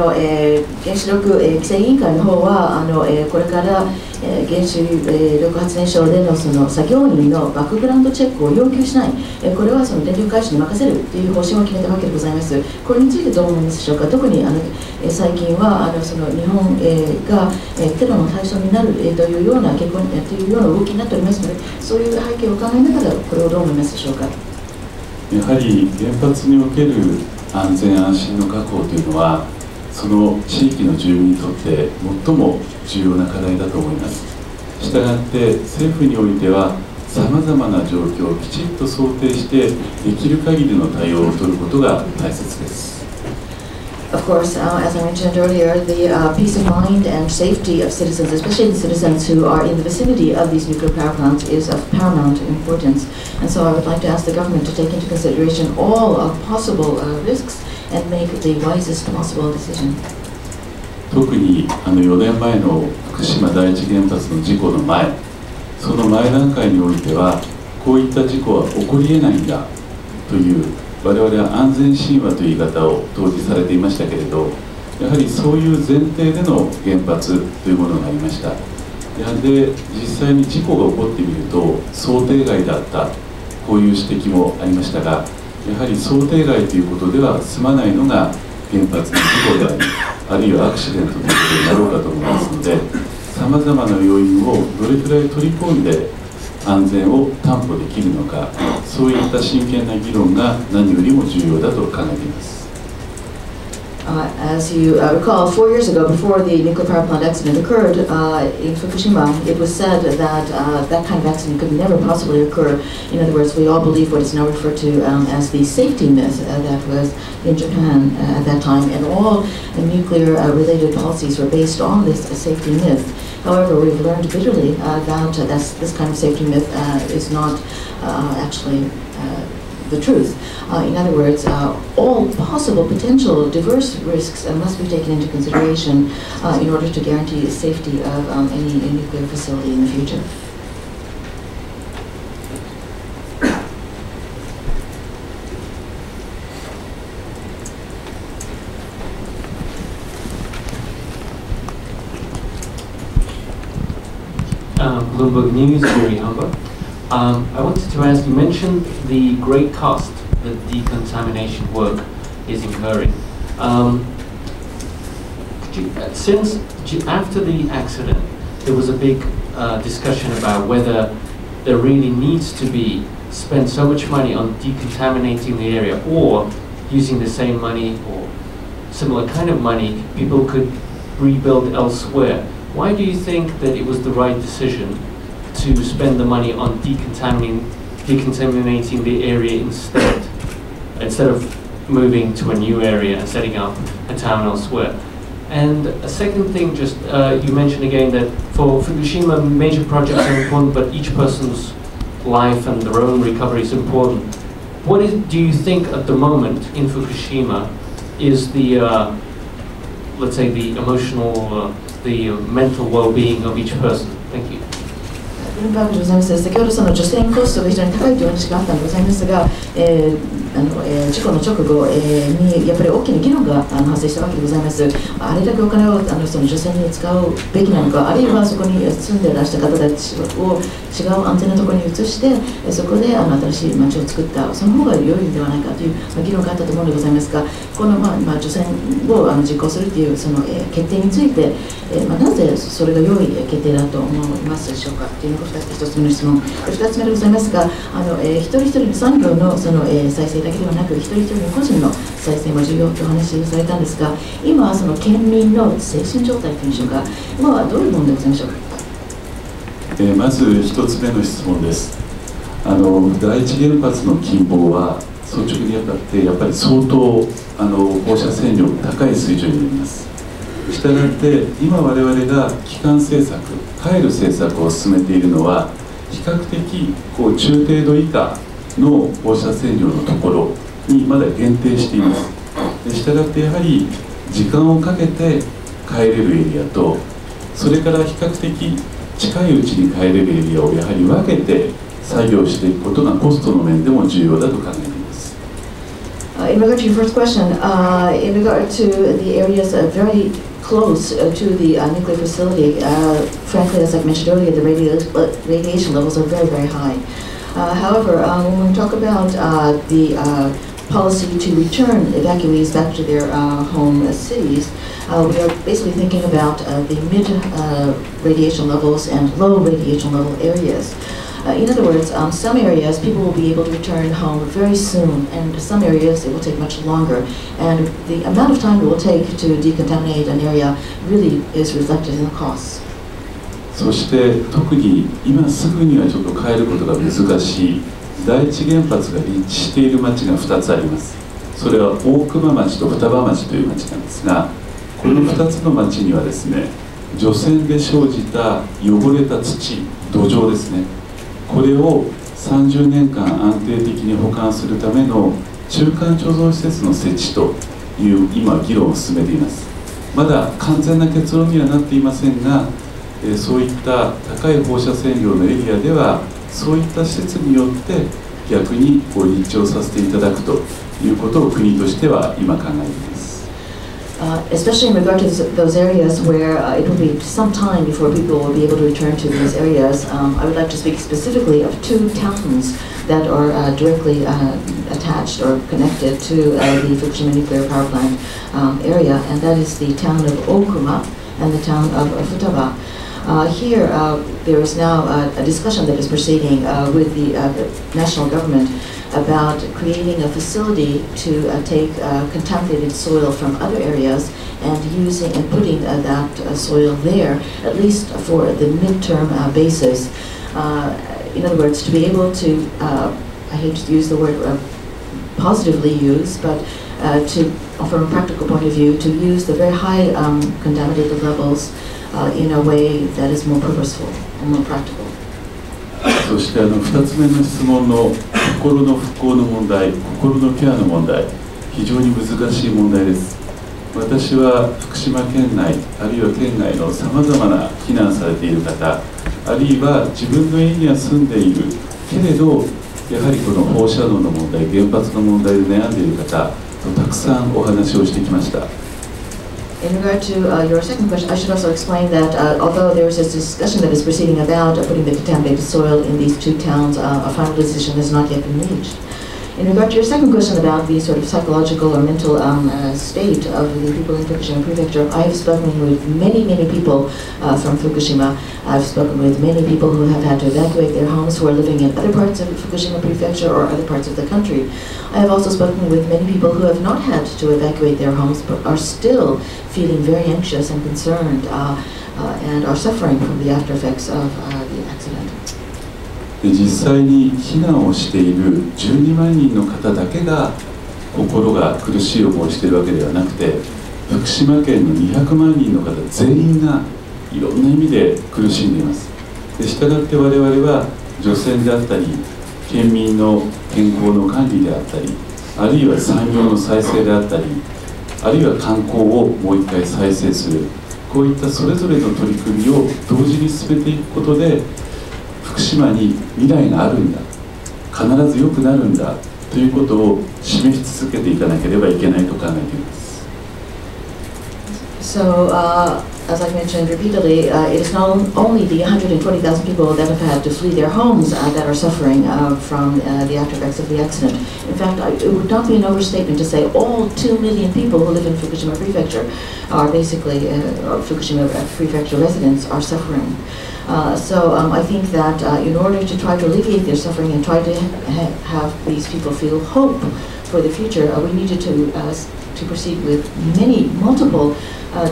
原子力規制委員会の方はこれから原子力発電所でのその作業員のバックグラウンドチェックを要求しない、これはその電力会社に任せるという方針を決めたわけでございます。これについてどう思いますでしょうか。特に最近はその日本がテロの対象になるというような傾向というような動きになっておりますので、そういう背景を考えながらこれをどう思いますでしょうか。やはり原発における安全安心の確保というのは、その地域の住民にとって最も重要な課題だと思います。したがって政府においてはさまざまな状況をきちんと想定してできる限りの対応を取ることが大切です。Of course, as I mentioned earlier, the peace of mind and safety of citizens, especially the citizens who are in the vicinity of these nuclear power plants, is of paramount importance. And so I would like to ask the government to take into consideration all of possible risks and make the wisest possible decision. 特に4年前の福島第一原発の事故の前、その前段階においては、こういった事故は起こりえないんだという、我々は安全神話という言い方を当時されていましたけれど、やはりそういう前提での原発というものがありました。で、実際に事故が起こってみると想定外だった、こういう指摘もありましたが、やはり想定外ということでは済まないのが原発の事故であり、あるいはアクシデントということになろうかと思いますので、さまざまな要因をどれくらい取り込んで安全を担保できるのか、そういった真剣な議論が何よりも重要だと考えています。As you recall, 4 years ago, before the nuclear power plant accident occurred in Fukushima, it was said that that kind of accident could never possibly occur. In other words, we all believe what is now referred to as the safety myth that was in Japan at that time, and all nuclear-related policies were based on this safety myth. However, we've learned bitterly that this kind of safety myth is not actually the truth. In other words, all possible potential diverse risks must be taken into consideration in order to guarantee the safety of any nuclear facility in the future. Bloomberg News, Yuri Humber. I wanted to ask, you mentioned the great cost that decontamination work is incurring. After the accident, there was a big discussion about whether there really needs to be spent so much money on decontaminating the area, or using the same money or similar kind of money, people could rebuild elsewhere. Why do you think that it was the right decision to spend the money on decontaminating the area instead of moving to a new area and setting up a town elsewhere? And a second thing, just you mentioned again that for Fukushima, major projects are important, but each person's life and their own recovery is important. What do you think at the moment in Fukushima is the, let's say, the emotional, the mental well-being of each person? Thank you. 先ほどその除染コストが非常に高いという話があったのでございますが、事故の直後、にやっぱり大きな議論が発生したわけでございます。あれだけお金をその除染に使うべきなのか、あるいはそこに住んでいらした方たちを違う安全なところに移して、そこで新しい町を作った、その方が良いのではないかという議論があったと思うのでございますが、この除染を実行するというその決定について、なぜそれが良い決定だと思いますでしょうかというのが1つ目の質問。2つ目でございますが、一人一人の産業のその再生だけではなく、一人一人の個人の再生も重要とお話しされたんですが、今その県民の精神状態というんでしょうか、今はどういうものでございましょうか。まず1つ目の質問です。第一原発の近傍は率直にあたってやっぱり相当放射線量が高い水準になります。したがって今我々が基幹政策、帰る政策を進めているのは比較的中程度以下の放射線量のところにまだ限定しています。したがってやはり時間をかけて帰れるエリアと、それから比較的近いうちに帰れるエリアをやはり分けて作業していくことがコストの面でも重要だと考えています。In regard to your first question, in regard to the areas very close to the nuclear facility, frankly, as I mentioned earlier, the radiation levels are very, very high. However, when we talk about the policy to return evacuees back to their home cities, we are basically thinking about the mid-radiation levels and low radiation level areas. In other words, some areas people will be able to return home very soon, and some areas it will take much longer. And the amount of time it will take to decontaminate an area really is reflected in the costs. そして特に今すぐにはちょっと変えることが難しい第一原発が立地している町が2つあります。それは大熊町と双葉町という町なんですが、この2つの町にはですね、除染で生じた汚れた土、土壌ですね、これを30年間安定的に保管するための中間貯蔵施設の設置という今議論を進めています。まだ完全な結論にはなっていませんが、そういった高い放射線量のエリアではそういった施設によって逆に立地をさせていただくということを国としては今考えています。Especially in regard to those areas where it will be some time before people will be able to return to these areas, I would like to speak specifically of two towns that are directly attached or connected to the Fukushima nuclear power plant area, and that is the town of Okuma and the town of Futaba. Here, there is now a discussion that is proceeding with the national government about creating a facility to take contaminated soil from other areas and putting that soil there, at least for the midterm basis. In other words, to be able to, I hate to use the word positively use, but from a practical point of view, to use the very high contaminated levels in a way that is more purposeful and more practical. そして2つ目の質問の心の復興の問題、心のケアの問題、非常に難しい問題です。私は福島県内、あるいは県外のさまざまな避難されている方、あるいは自分の家には住んでいるけれど、やはりこの放射能の問題、原発の問題で悩んでいる方とたくさんお話をしてきました。In regard to your second question, I should also explain that although there is this discussion that is proceeding about putting the contaminated soil in these two towns, a final decision has not yet been reached. In regard to your second question about the sort of psychological or mental state of the people in Fukushima Prefecture, I have spoken with many people from Fukushima. I've spoken with many people who have had to evacuate their homes, who are living in other parts of Fukushima Prefecture or other parts of the country. I have also spoken with many people who have not had to evacuate their homes but are still feeling very anxious and concerned and are suffering from the after effects of the accident. 実際に避難をしている12万人の方だけが心が苦しい思いをしているわけではなくて、福島県の200万人の方全員がいろんな意味で苦しんでいます。したがって我々は除染であったり、県民の健康の管理であったり、あるいは産業の再生であったり、あるいは観光をもう一回再生する、こういったそれぞれの取り組みを同時に進めていくことで、福島に未来があるんだ、必ず良くなるんだということを示し続けていかなければいけないと考えています。So, as I mentioned repeatedly, it is not only the 120,000 people that have had to flee their homes that are suffering from the after effects of the accident. In fact, it would not be an overstatement to say all 2 million people who live in Fukushima Prefecture are basically Fukushima Prefecture residents are suffering. So I think that in order to try to alleviate their suffering and try to have these people feel hope for the future, we needed to proceed with multiple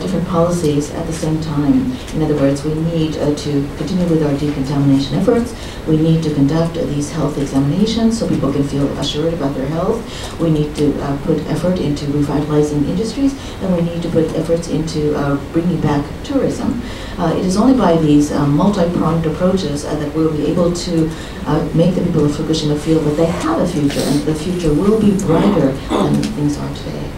different policies at the same time. In other words, we need to continue with our decontamination efforts. We need to conduct these health examinations so people can feel assured about their health. We need to put effort into revitalizing industries, and we need to put efforts into bringing back tourism. It is only by these multi-pronged approaches that we'll be able to make the people of Fukushima feel that they have a future, and the future will be brighter than things are today.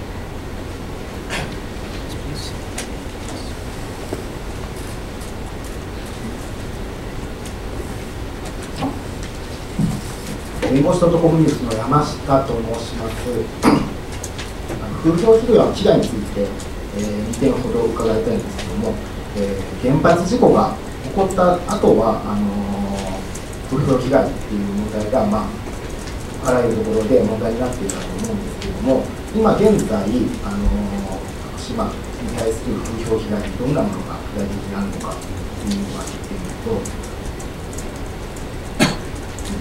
弁護士とコミュニティの山下と申します。風評被害の被害について、2点ほど伺いたいんですけども、原発事故が起こった後は風評被害っていう問題が、あらゆるところで問題になっていたと思うんですけども、今現在福島に対する風評被害にどんなものが具体的にあるのかというのが聞いてみると、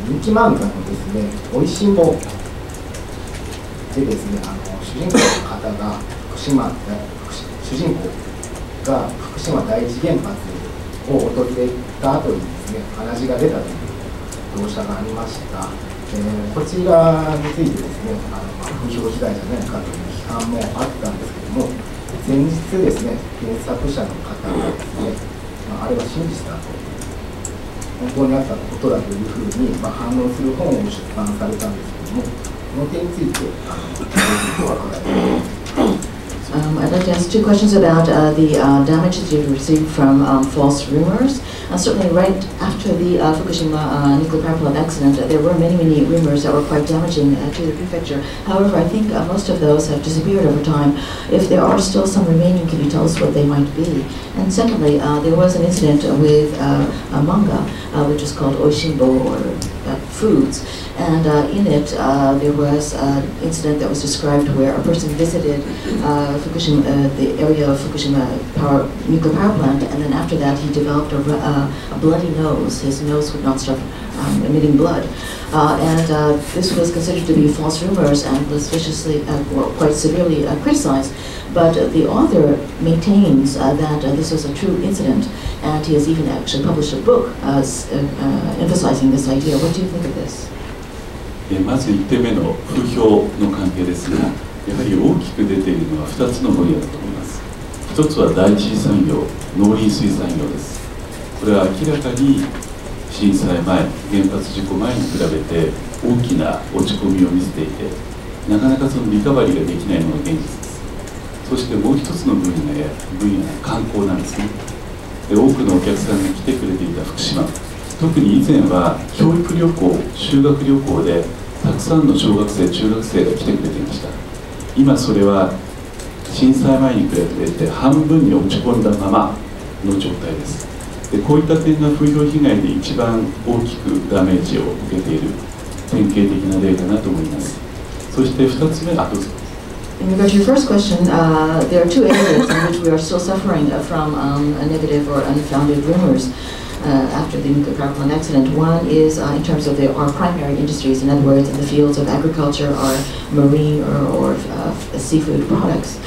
人気漫画のですね、おいしんぼでですね、主人公の方が主人公が福島第一原発を訪れた後にですね、鼻血が出たという描写がありました。こちらについてですね、風評被害じゃないかという批判もあったんですけども、前日ですね、原作者の方がですね、あれは真実だと。本当にあったことだというふうに反論する本を出版されたんですけども、この点についてどういうことが考えていますか。I'd like to ask two questions about the damages you received from false rumors. Certainly, right after the Fukushima nuclear power plant accident, there were many rumors that were quite damaging to the prefecture. However, I think most of those have disappeared over time. If there are still some remaining, can you tell us what they might be? And secondly, there was an incident with a manga, which is called Oishimbo, or foods. And in it, there was an incident that was described where a person visited Fukushima, the area of Fukushima nuclear power plant, and then after that he developed a bloody nose. His nose would not stop emitting blood. And this was considered to be false rumors and was viciously, or quite severely criticized. But the author maintains that this was a true incident, and he has even actually published a book emphasizing this idea. What do you think of this? まず1点目の風評の関係ですが、やはり大きく出ているのは2つの分野だと思います。1つは第一次産業、農林水産業です。これは明らかに震災前、原発事故前に比べて大きな落ち込みを見せていて、なかなかそのリカバリーができないのが現実です。そしてもう一つの分野は観光なんですね。多くのお客さんが来てくれていた福島、特に以前は教育旅行、修学旅行でたくさんの小学生、中学生が来てくれていました。今それは震災前に比べて半分に落ち込んだままの状態です。でこういった点が風評被害で一番大きくダメージを受けている典型的な例かなと思います。そして2つ目、どうぞ。In regard to your first question, there are two areas in which we are still suffering from negative or unfounded rumors after the nuclear power plant accident. One is in terms of our primary industries, in other words, in the fields of agriculture or marine or seafood products.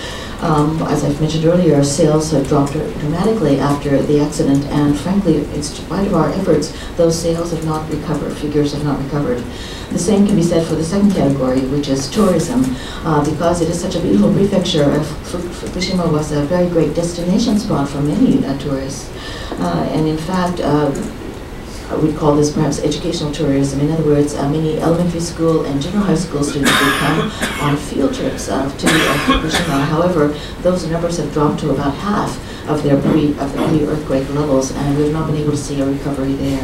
As I've mentioned earlier, sales have dropped dramatically after the accident, and frankly, in spite of our efforts, those sales have not recovered, figures have not recovered. The same can be said for the second category, which is tourism. Because it is such a beautiful prefecture, Fukushima was a very great destination spot for many tourists. And in fact, we call this perhaps educational tourism. In other words, many elementary school and junior high school students would come on field trips to Fukushima. However, those numbers have dropped to about half of the pre-earthquake levels, and we've not been able to see a recovery there.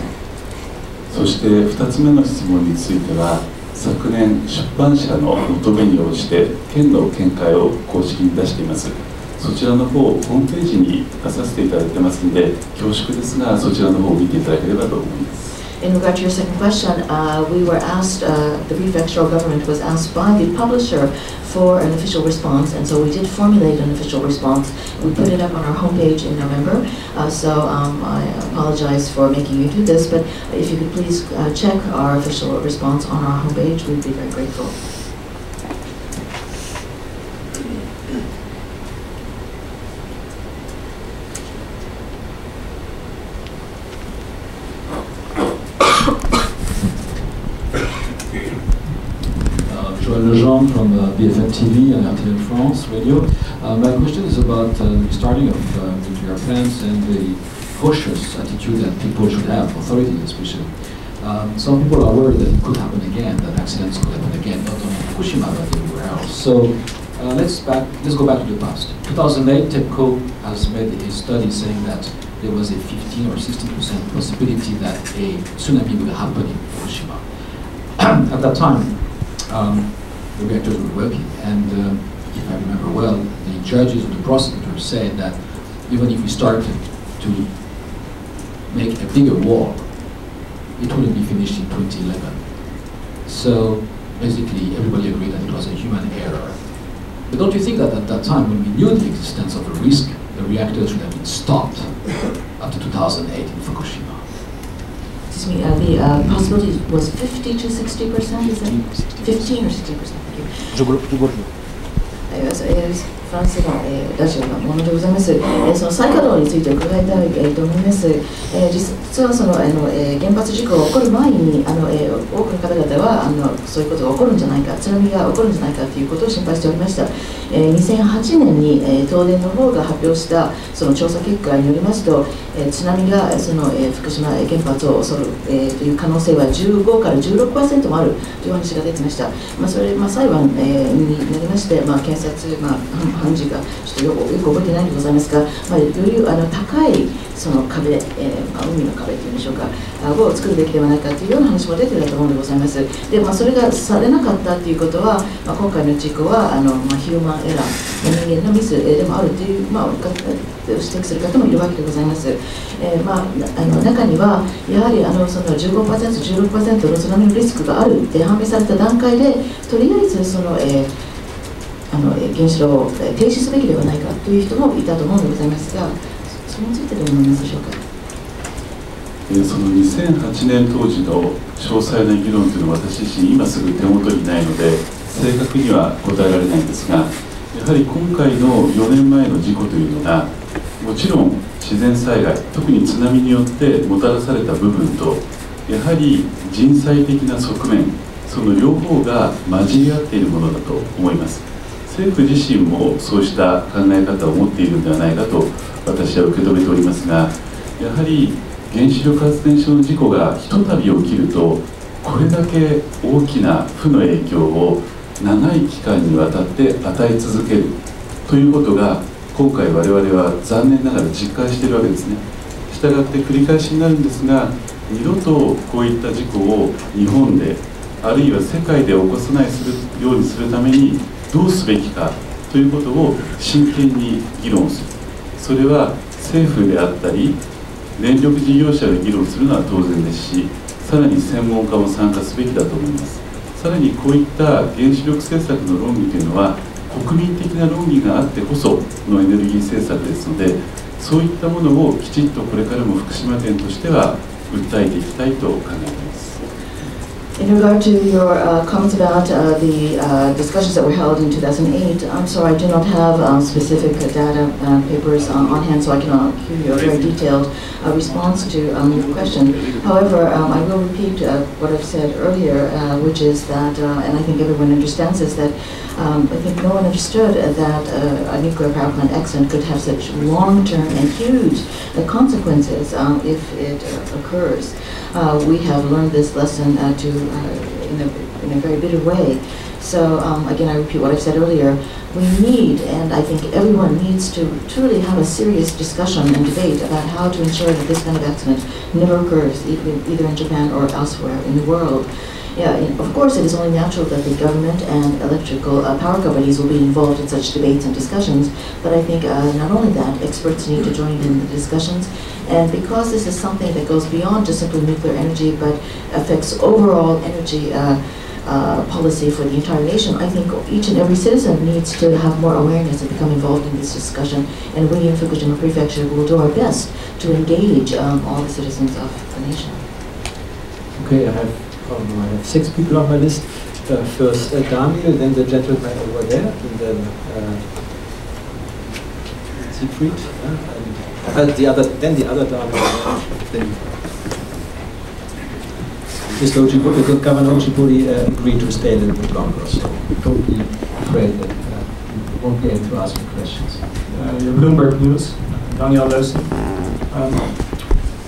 そして2つ目の質問については、昨年出版社の求めに応じて県の見解を公式に出しています。そちらの方ホームページに出させていただいてますので、恐縮ですがそちらの方を見ていただければと思います。In regard to your second question, we were asked, the prefectural government was asked by the publisher for an official response, and so we did formulate an official response. We put it up on our homepage in November, so I apologize for making you do this, but if you could please check our official response on our homepage, we'd be very grateful. Lejean from BFM TV and RTL France Radio. My question is about the starting of nuclear plants and the cautious attitude that people should have, authorities especially. Some people are worried that it could happen again, that accidents could happen again, not only in Fukushima but everywhere else. So let's go back to the past. 2008, TEPCO has made a study saying that there was a 15 or 16% possibility that a tsunami would happen in Fukushima. At that time, the reactors were working, and if I remember well, the judges or the prosecutors said that even if we started to make a bigger wall, it wouldn't be finished in 2011. So basically, everybody agreed that it was a human error. But don't you think that at that time, when we knew the existence of a risk, the reactors should have been stopped after 2008 in Fukushima? Excuse me, the possibility was 50 to 60%, is it? 15 or 60%? Thank you. フランスの、ラジオのものでございます。その再稼働について伺いたい、と思います。実はその原発事故が起こる前に多くの方々はそういうことが起こるんじゃないか、津波が起こるんじゃないかということを心配しておりました。2008年に、東電の方が発表したその調査結果によりますと、津波がその、福島原発を襲う、という可能性は15から 16% もあるという話が出てました。それ、裁判、になりまして、検察、判事がちょっとよく覚えてないでございますが、より高いその壁、海の壁というんでしょうか、を作るべきではないかというような話も出てたと思うのでございます。で、それがされなかったということは、今回の事故はヒューマンエラー、人間のミスでもあるという、指摘する方もいるわけでございます。中にはやはりその 15%、16% の津波のリスクがあるって判明された段階で、とりあえずその、原子炉を停止すべきではないかという人もいたと思うのでございますが、それについてどう思いますでしょうか。その2008年当時の詳細な議論というのは私自身今すぐ手元にないので正確には答えられないんですが、やはり今回の4年前の事故というのがもちろん自然災害、特に津波によってもたらされた部分と、やはり人災的な側面、その両方が混じり合っているものだと思います。政府自身もそうした考え方を持っているのではないかと私は受け止めておりますが、やはり原子力発電所の事故がひとたび起きると、これだけ大きな負の影響を長い期間にわたって与え続けるということが、今回我々は残念ながら実感しているわけですね。したがって繰り返しになるんですが、二度とこういった事故を日本であるいは世界で起こさないようにするためにどうすべきかということを真剣に議論する。それは政府であったり電力事業者で議論するのは当然ですし、ささらに専門家も参加すべきだと思います。さらにこういった原子力政策の論議というのは国民的な論議があってこそのエネルギー政策ですので、そういったものをきちんとこれからも福島県としては訴えていきたいと考えています。In regard to your comments about the discussions that were held in 2008, I'm sorry, I do not have specific data papers on hand, so I cannot give you a very detailed response to your question. However, I will repeat what I've said earlier, which is that, and I think everyone understands this, that I think no one understood that a nuclear power plant accident could have such long-term and huge consequences if it occurs. We have learned this lesson in a very bitter way. So again, I repeat what I said earlier. We need, and I think everyone needs to truly have a serious discussion and debate about how to ensure that this kind of accident never occurs, either in Japan or elsewhere in the world. Yeah, of course, it is only natural that the government and electrical power companies will be involved in such debates and discussions, but I think not only that, experts need to join in the discussions, and because this is something that goes beyond just simply nuclear energy, but affects overall energy policy for the entire nation, I think each and every citizen needs to have more awareness and become involved in this discussion, and we in Fukushima Prefecture will do our best to engage all the citizens of the nation. Okay, I have 6 people on my list. First Daniel, then the gentleman over there, and then Siegfried, and the other Daniel. Then Mr. Governor Ojibori agreed to stay a little bit longer, so don't be afraid that you won't be able to ask you questions. Bloomberg News, Daniel Leusen.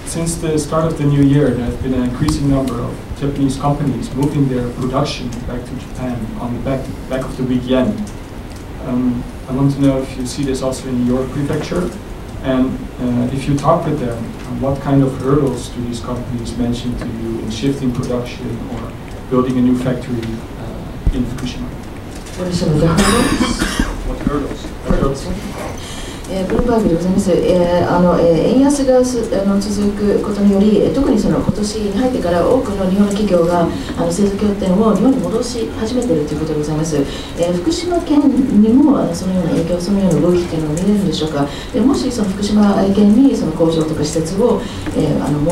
Since the start of the new year, there has been an increasing number of Japanese companies moving their production back to Japan on the back of the weak yen. I want to know if you see this also in your prefecture, and if you talk with them, what kind of hurdles do these companies mention to you in shifting production or building a new factory in Fukushima? What are some of the hurdles? What hurdles? Hurdles. ブルームバーグでございます。円安が続くことにより、特にその今年に入ってから多くの日本の企業が製造拠点を日本に戻し始めているということでございます。福島県にもそのような影響、そのような動きっていうのを見れるんでしょうか。でもしその福島県にその工場とか施設を設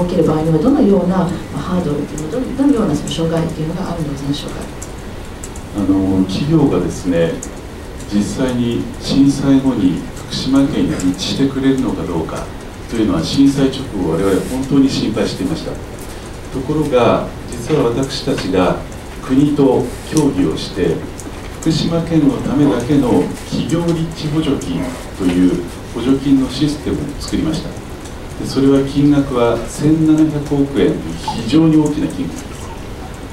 ける場合にはどのようなハードルっていうの、どのようなその障害っていうのがあるのでございましょうか。企業がですね、実際に震災後に福島県に立地してくれるのかどうかというのは震災直後我々は本当に心配していました。ところが実は私たちが国と協議をして福島県のためだけの企業立地補助金という補助金のシステムを作りました。でそれは金額は1700億円という非常に大きな金額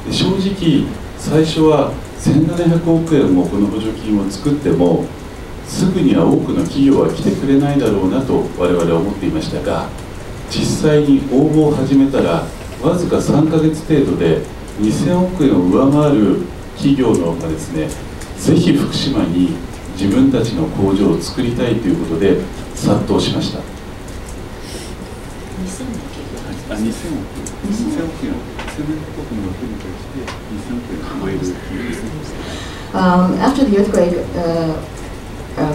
です。で正直最初は1700億円もこの補助金を作ってもすぐには多くの企業は来てくれないだろうなと我々は思っていましたが、実際に応募を始めたらわずか3ヶ月程度で2000億円を上回る企業のがですね、ぜひ福島に自分たちの工場を作りたいということで殺到しました。2000億円を1700億円の分に対して2000億円を超える企業ですね。After the earthquake,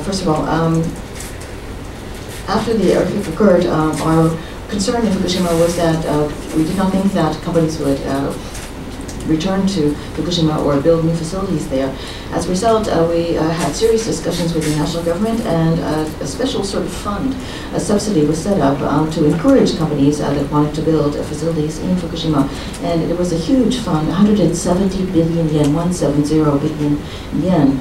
first of all, after the earthquake occurred, our concern in Fukushima was that we did not think that companies would return to Fukushima or build new facilities there. As a result, we had serious discussions with the national government, and a special sort of fund, a subsidy was set up to encourage companies that wanted to build facilities in Fukushima. And it was a huge fund, 170 billion yen, 170 billion yen.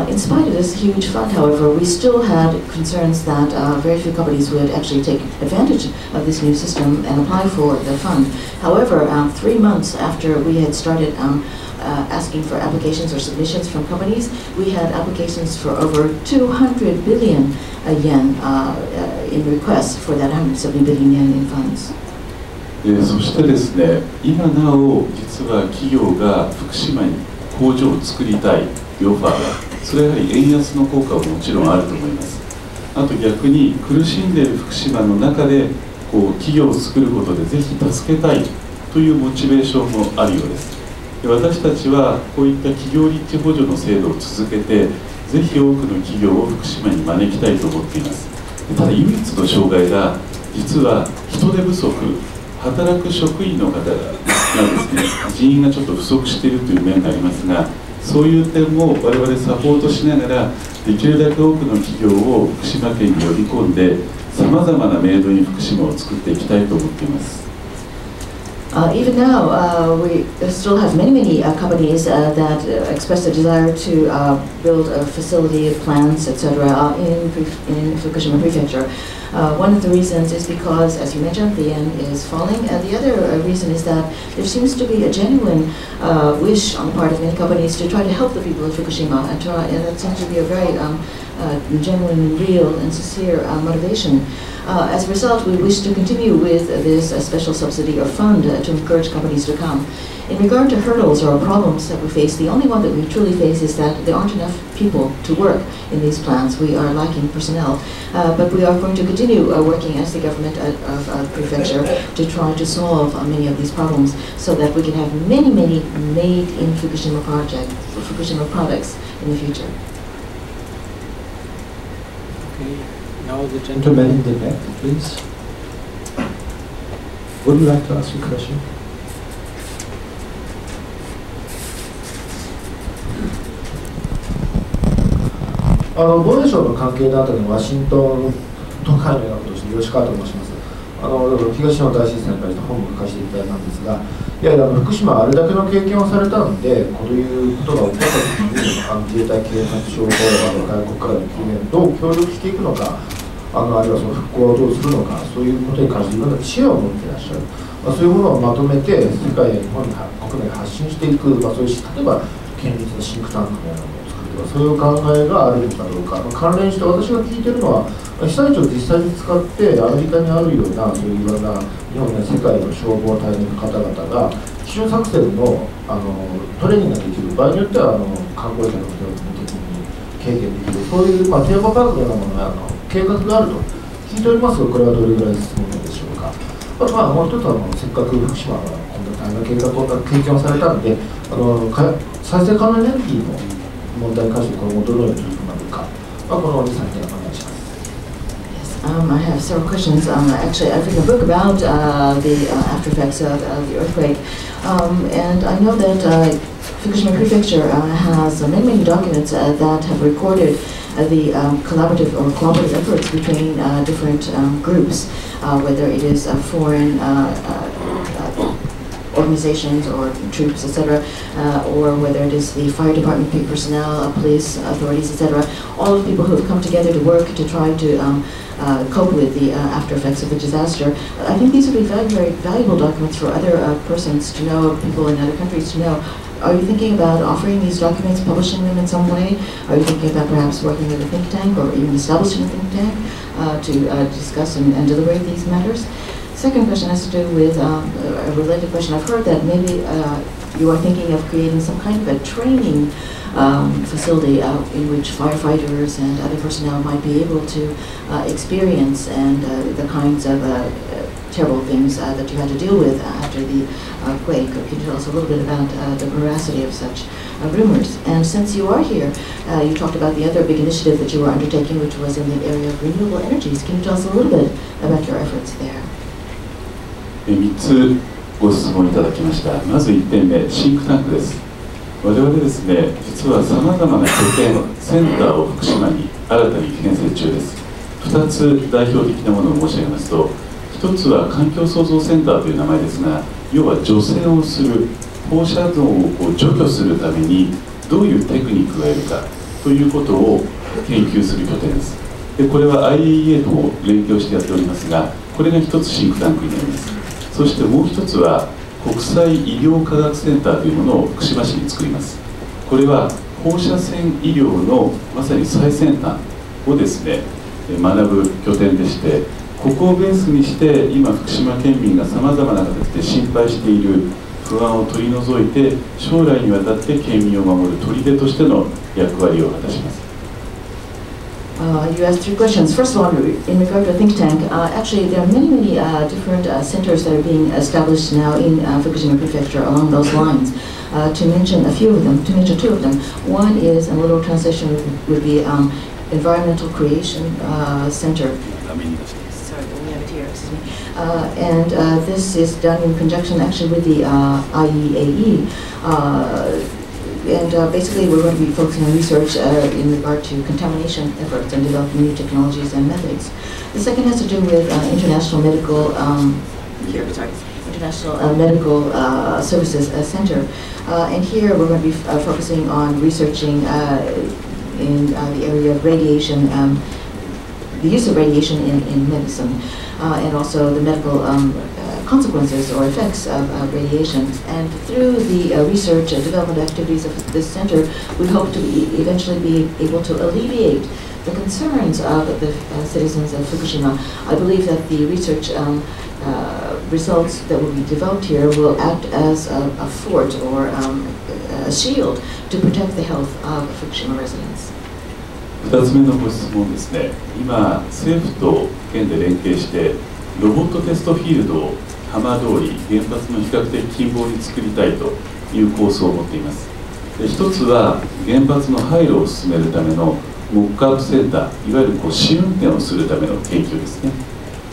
In spite of this huge fund, however, we still had concerns that very few companies would actually take advantage of this new system and apply for the fund. However, 3 months after we had started asking for applications or submissions from companies, we had applications for over 200 billion yen in requests for that 170 billion yen in funds. そしてですね、今なお実は企業が福島に工場を作りたいというオファーが、それはやはり円安の効果はもちろんあると思います。あと逆に苦しんでいる福島の中で企業を作ることでぜひ助けたいというモチベーションもあるようです。で、私たちはこういった企業立地補助の制度を続けて、ぜひ多くの企業を福島に招きたいと思っています。ただ唯一の障害が、実は人手不足、働く職員の方がですね、人員がちょっと不足しているという面がありますが、そういう点も我々サポートしながら、できるだけ多くの企業を福島県に呼び込んで、さまざまなメイドイン福島を作っていきたいと思っています。Even now, we still have many companies that express a desire to build a facility, plants, etc. in Fukushima Prefecture. One of the reasons is because, as you mentioned, the yen is falling. The other reason is that there seems to be a genuine wish on the part of many companies to try to help the people of Fukushima, and that seems to be a very genuine, real, and sincere motivation. As a result, we wish to continue with this special subsidy or fund to encourage companies to come. In regard to hurdles or problems that we face, the only one that we truly face is that there aren't enough people to work in these plants. We are lacking personnel, but we are going to continue working as the government of prefecture to try to solve many of these problems so that we can have many made in Fukushima products in the future. Okay, now the gentleman in the back, please. Would you like to ask a question? 防衛省の関係のあたりのワシントン特派員のことをして吉川と申します。東日本大震災に関して本を書かせていただいたんですが、福島はあれだけの経験をされたんで、こういうことが起こったときに自衛隊警察消防外国からの救援どう協力していくのか、あるいはその復興をどうするのか、そういうことに関していろんな知恵を持っていらっしゃる、そういうものをまとめて世界や日本に国内に発信していく、そういう例えば県立のシンクタンクのようなものを作るとか、そういう考えがあるのかどうか、関連して私が聞いているのは、被災地を実際に使ってアメリカにあるようなそういういろんな日本や世界の消防隊の方々が奇襲作戦の、トレーニングができる場合によっては観光客の人的に経験できる、そういう、テーマパークのようなものが計画があると聞いておりますが、これはどれぐらい進むのでしょうか。あともう一つはせっかく福島がこんな大変な経験をされたので、再生可能エネルギーの問題に関してこれもどのように取り組まれるか、この2、3点お願いします。I have several questions. Actually, I've written a book about the after effects of the earthquake, and I know that Fukushima Prefecture has many documents that have recorded the collaborative or cooperative efforts between different groups, whether it is foreign organizations or troops, etc., or whether it is the fire department personnel, police authorities, etc., all of the people who have come together to work to try to cope with the after effects of the disaster. I think these would be very valuable documents for other persons to know, people in other countries to know. Are you thinking about offering these documents, publishing them in some way? Are you thinking about perhaps working with a think tank or even establishing a think tank to discuss and deliberate these matters? Second question has to do with a related question. I've heard that maybe you are thinking of creating some kind of a training facility in which firefighters and other personnel might be able to experience and the kinds of terrible things that you had to deal with after the quake. Could you tell us a little bit about the veracity of such rumors? And since you are here, you talked about the other big initiative that you were undertaking, which was in the area of renewable energies. Can you tell us a little bit about your efforts there? 3つご質問いただきました。まず1点目、シンクタンクです。我々ですね、実はさまざまな拠点、センターを福島に新たに建設中です。2つ代表的なものを申し上げますと、1つは環境創造センターという名前ですが、要は除染をする、放射能を除去するためにどういうテクニックがいるかということを研究する拠点です。でこれは IAEA とも連携をしてやっておりますが、これが1つシンクタンクになります。そしてもう1つは国際医療科学センターというものを福島市に作ります。これは放射線医療のまさに最先端をですね、学ぶ拠点でして、ここをベースにして今福島県民がさまざまな形で心配している不安を取り除いて、将来にわたって県民を守る砦としての役割を果たします。You asked 3 questions. First of all, in regard to a think tank, actually there are many different centers that are being established now in Fukushima Prefecture along those lines. To mention a few of them, to mention 2 of them. One is, and a little translation would be Environmental Creation Center. Sorry, we have it here, excuse me. And this is done in conjunction actually with the IEAE. And basically we're going to be focusing on research in regard to contamination efforts and developing new technologies and methods. The second has to do with International Medical International Medical Services Center. And here we're going to be focusing on researching in the area of radiation, the use of radiation in medicine, and also the medical consequences or effects of radiation. And through the research and development activities of this center, we hope to eventually be able to alleviate the concerns of the citizens of Fukushima. I believe that the research results that will be developed here will act as a fort or a shield to protect the health of Fukushima residents. 2つ目のご質問ですね。今、政府と県で連携してロボットテストフィールドを浜通り原発の比較的近傍に作りたいという構想を持っています。一つは原発の廃炉を進めるためのモックアップセンター、いわゆる試運転をするための研究ですね。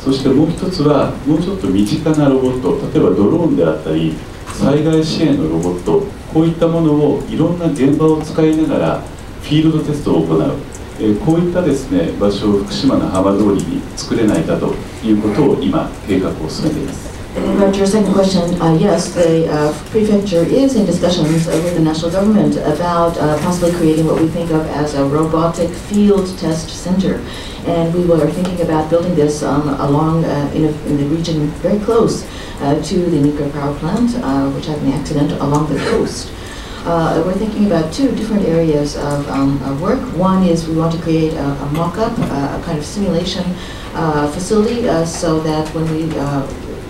そしてもう一つはもうちょっと身近なロボット、例えばドローンであったり災害支援のロボット、こういったものをいろんな現場を使いながらフィールドテストを行う、こういったですね場所を福島の浜通りに作れないかということを今計画を進めています。About your second question, yes, the prefecture is in discussions with the national government about possibly creating what we think of as a robotic field test center. And we were thinking about building this along in the region very close to the nuclear power plant, which had an accident along the coast. We're thinking about 2 different areas of work. One is we want to create a mock-up, a kind of simulation facility, so that when we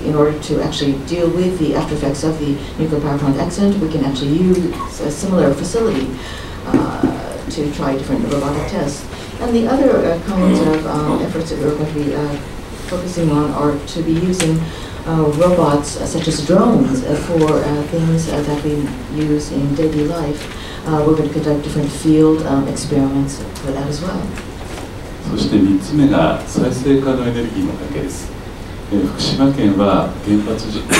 in order to actually deal with the after effects of the nuclear power plant accident, we can actually use a similar facility to try different robotic tests. And the other kinds of efforts that we're going to be focusing on are to be using robots such as drones for things that we use in daily life. We're going to conduct different field experiments for that as well. そして3つ目が再生可能エネルギーの関係です。福島県は原発事故を受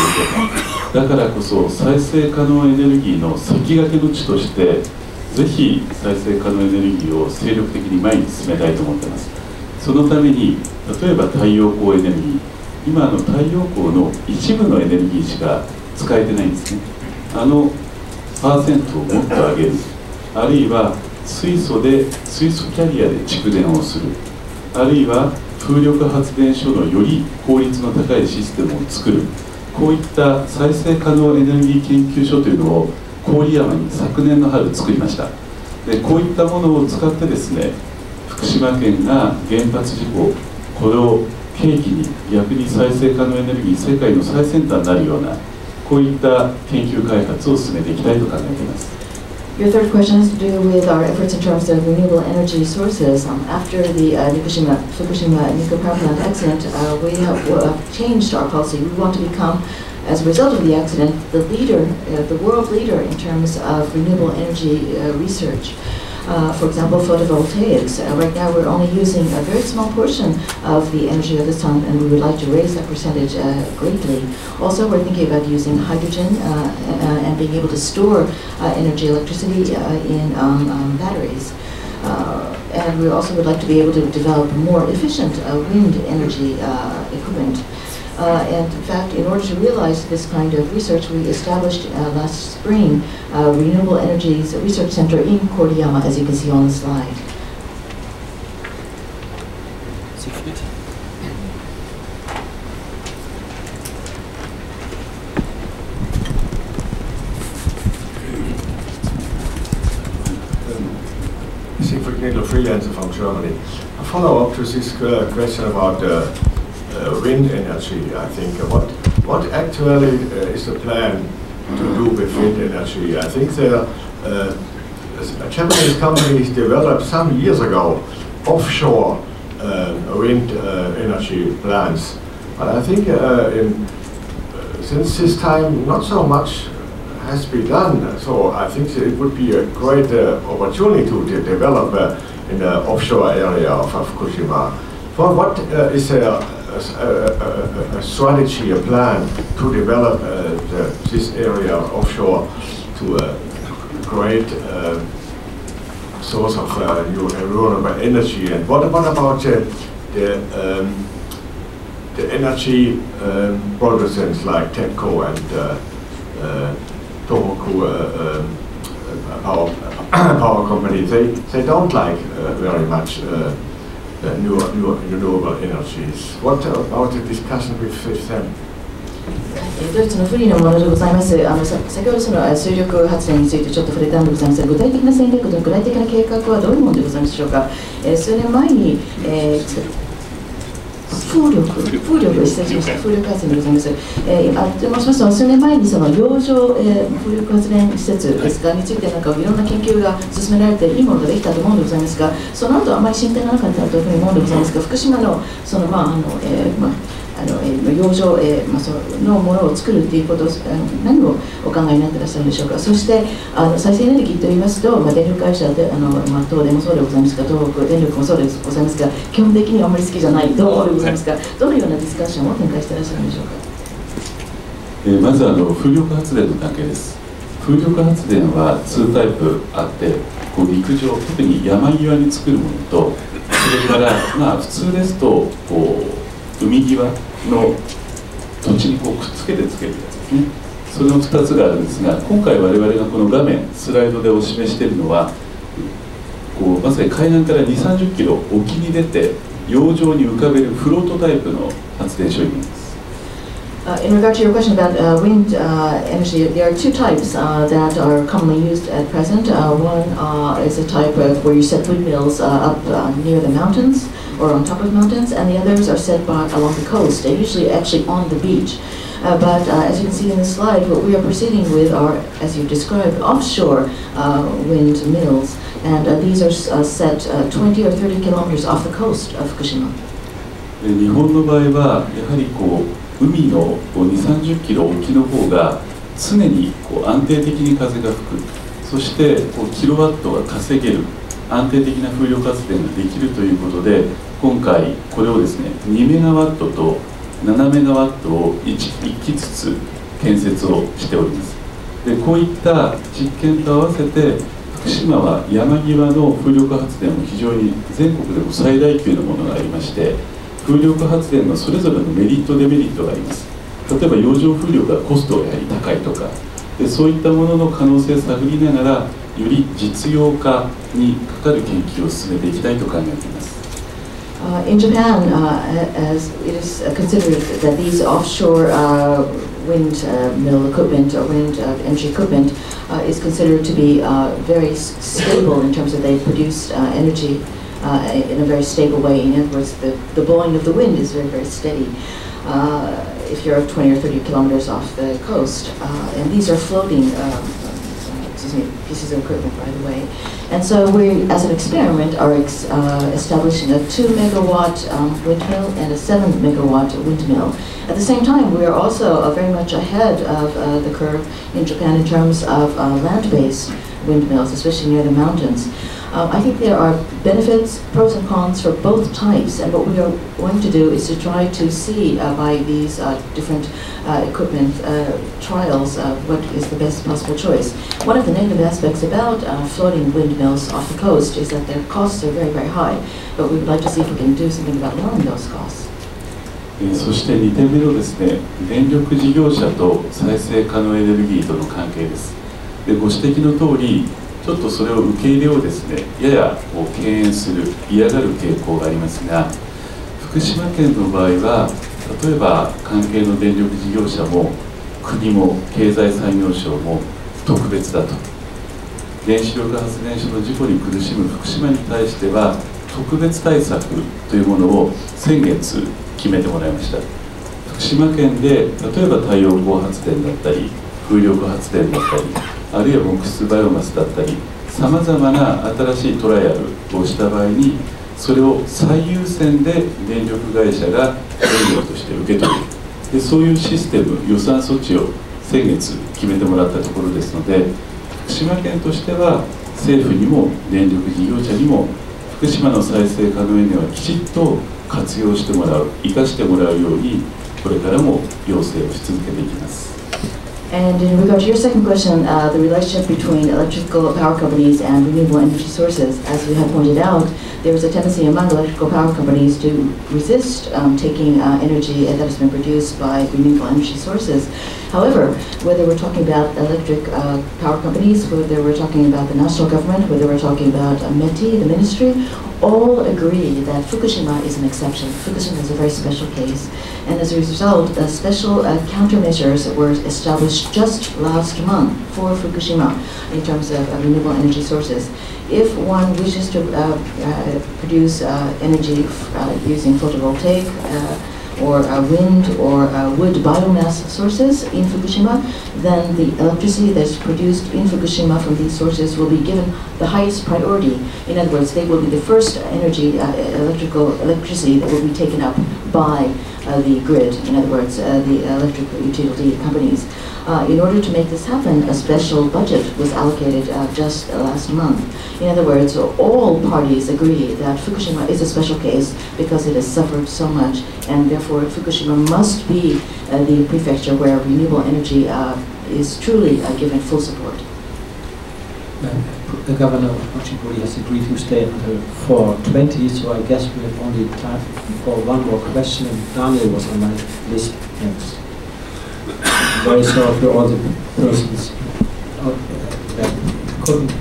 けた。だからこそ再生可能エネルギーの先駆けの地としてぜひ再生可能エネルギーを精力的に前に進めたいと思っています。そのために例えば太陽光エネルギー、今太陽光の一部のエネルギーしか使えてないんですね。パーセントをもっと上げる、あるいは水素キャリアで蓄電をする、あるいは風力発電所のより効率の高いシステムを作る、こういった再生可能エネルギー研究所というのを郡山に昨年の春作りました。でこういったものを使ってですね、福島県が原発事故、これを契機に逆に再生可能エネルギー世界の最先端になるようなこういった研究開発を進めていきたいと考えています。Your third question has to do with our efforts in terms of renewable energy sources. After the Fukushima nuclear power plant accident, we have changed our policy. We want to become, as a result of the accident, the leader, the world leader in terms of renewable energy research. For example, photovoltaics. Right now we're only using a very small portion of the energy of the sun, and we would like to raise that percentage greatly. Also, we're thinking about using hydrogen and being able to store energy, electricity in batteries. And we also would like to be able to develop more efficient wind energy equipment. And in fact, in order to realize this kind of research, we established last spring Renewable Energies Research Center in Koriyama, as you can see on the slide. Freelancer from Germany. A follow-up to this question about wind energy, I think. What actually is the plan to do with wind energy? I think there Japanese companies developed some years ago offshore wind energy plants. But I think since this time, not so much has been done. So I think it would be a great opportunity to develop in the offshore area of Fukushima. For what is a strategy, a plan to develop this area offshore to a great source of renewable energy? And what about the energy producers like TEPCO and Tohoku power company? They don't like very much renewable energies. What about the discussion with them? ドイツの不利なものでございます。先ほどその水力発電についてちょっと触れたんでございますが、具体的な戦略と具体的な計画はどういうものでございますでしょうか。数年前に、風力発電でございます。申しますと、数年前にその洋上、風力発電施設ですかについていろんな研究が進められていいものができたと思うんでございますが、その後あまり進展がなかったというふうに思うんでございますが、福島のその洋上、そのものを作るということを何をお考えになっていらっしゃるんでしょうか。そして再生エネルギーといいますと、電力会社で東電もそうでございますが、東北電力もそうでございますが、基本的にあまり好きじゃないと思うでございますが、どのようなディスカッションを展開していらっしゃるんでしょうか。まず風力発電の関係です。風力発電は2タイプあって、陸上、特に山際に作るものと、それから普通ですと海際の土地にくっつけてつけるやつですね。その2つがあるんですが、今回我々がこの画面スライドでお示しているのはまさに海岸から2、30キロ沖に出て洋上に浮かべるフロートタイプの発電所になります。In regard to your question about wind energy, there are two types that are commonly used at present. One is a type where you set windmills up near the mountains or on top of mountains, and the others are set along the coast, usually actually on the beach. But as you can see in the slide, what we are proceeding with are, as you described, offshore windmills, and these are set 20 or 30 kilometers off the coast of Fukushima. 日本の場合はやはり海の2、30キロ沖の方が常に安定的に風が吹く、そしてキロワットが稼げる安定的な風力発電ができるということで、今回これをですね2メガワットと7メガワットを1基ずつ建設をしております。でこういった実験と合わせて福島は山際の風力発電も非常に全国でも最大級のものがありまして、風力発電のそれぞれのメリットデメリットがあります。例えば洋上風力がコストがやはり高いとかで、そういったものの可能性を探りながらより実用化にかかる研究を進めていきたいと考えています。In Japan, as it is considered that these offshore windmill equipment or wind energy equipment is considered to be very stable in terms of they produce energy in a very stable way. In other words, the blowing of the wind is very, very steady if you're 20 or 30 kilometers off the coast. And these are floating pieces of equipment, by the way. And so we, as an experiment, are establishing a 2 megawatt windmill and a 7 megawatt windmill. At the same time, we are also very much ahead of the curve in Japan in terms of land-based windmills, especially near the mountains. I think there are benefits, pros and cons for both types, and what we are going to do is to try to see by these different equipment trials what is the best possible choice. One of the negative aspects about floating windmills off the coast is that their costs are very, very high, but we would like to see if we can do something about lowering those costs. そして2点目のですね、電力事業者と再生可能エネルギーとの関係です。でご指摘の通り、ちょっとそれを受け入れをですね、やや敬遠する、嫌がる傾向がありますが、福島県の場合は、例えば関係の電力事業者も国も経済産業省も特別だと。原子力発電所の事故に苦しむ福島に対しては、特別対策というものを先月決めてもらいました。福島県で例えば太陽光発電だったり、風力発電だったり、あるいは木質バイオマスだったり、さまざまな新しいトライアルをした場合にそれを最優先で電力会社が電力として受け取るで、そういうシステム、予算措置を先月決めてもらったところですので、福島県としては政府にも電力事業者にも福島の再生可能エネルギーはきちっと活用してもらう、生かしてもらうようにこれからも要請をし続けていきます。And in regard to your second question, the relationship between electrical power companies and renewable energy sources, as you have pointed out, there is a tendency among electrical power companies to resist taking energy that has been produced by renewable energy sources. However, whether we're talking about electric power companies, whether we're talking about the national government, whether we're talking about METI, the ministry, all agree that Fukushima is an exception. Fukushima is a very special case. And as a result, special countermeasures were established just last month for Fukushima in terms of renewable energy sources. If one wishes to produce energy using photovoltaic or wind or wood biomass sources in Fukushima, then the electricity that's produced in Fukushima from these sources will be given the highest priority. In other words, they will be the first electricity that will be taken up by the grid, in other words, the electric utility companies. In order to make this happen, a special budget was allocated just last month. In other words, all parties agree that Fukushima is a special case because it has suffered so much, and therefore Fukushima must be the prefecture where renewable energy is truly given full support. The governor of内堀has agreed to stay until 4:20, so I guess we have only time for one more question, and Daniel was on my list next. I'm very sorry for all the persons that couldn't.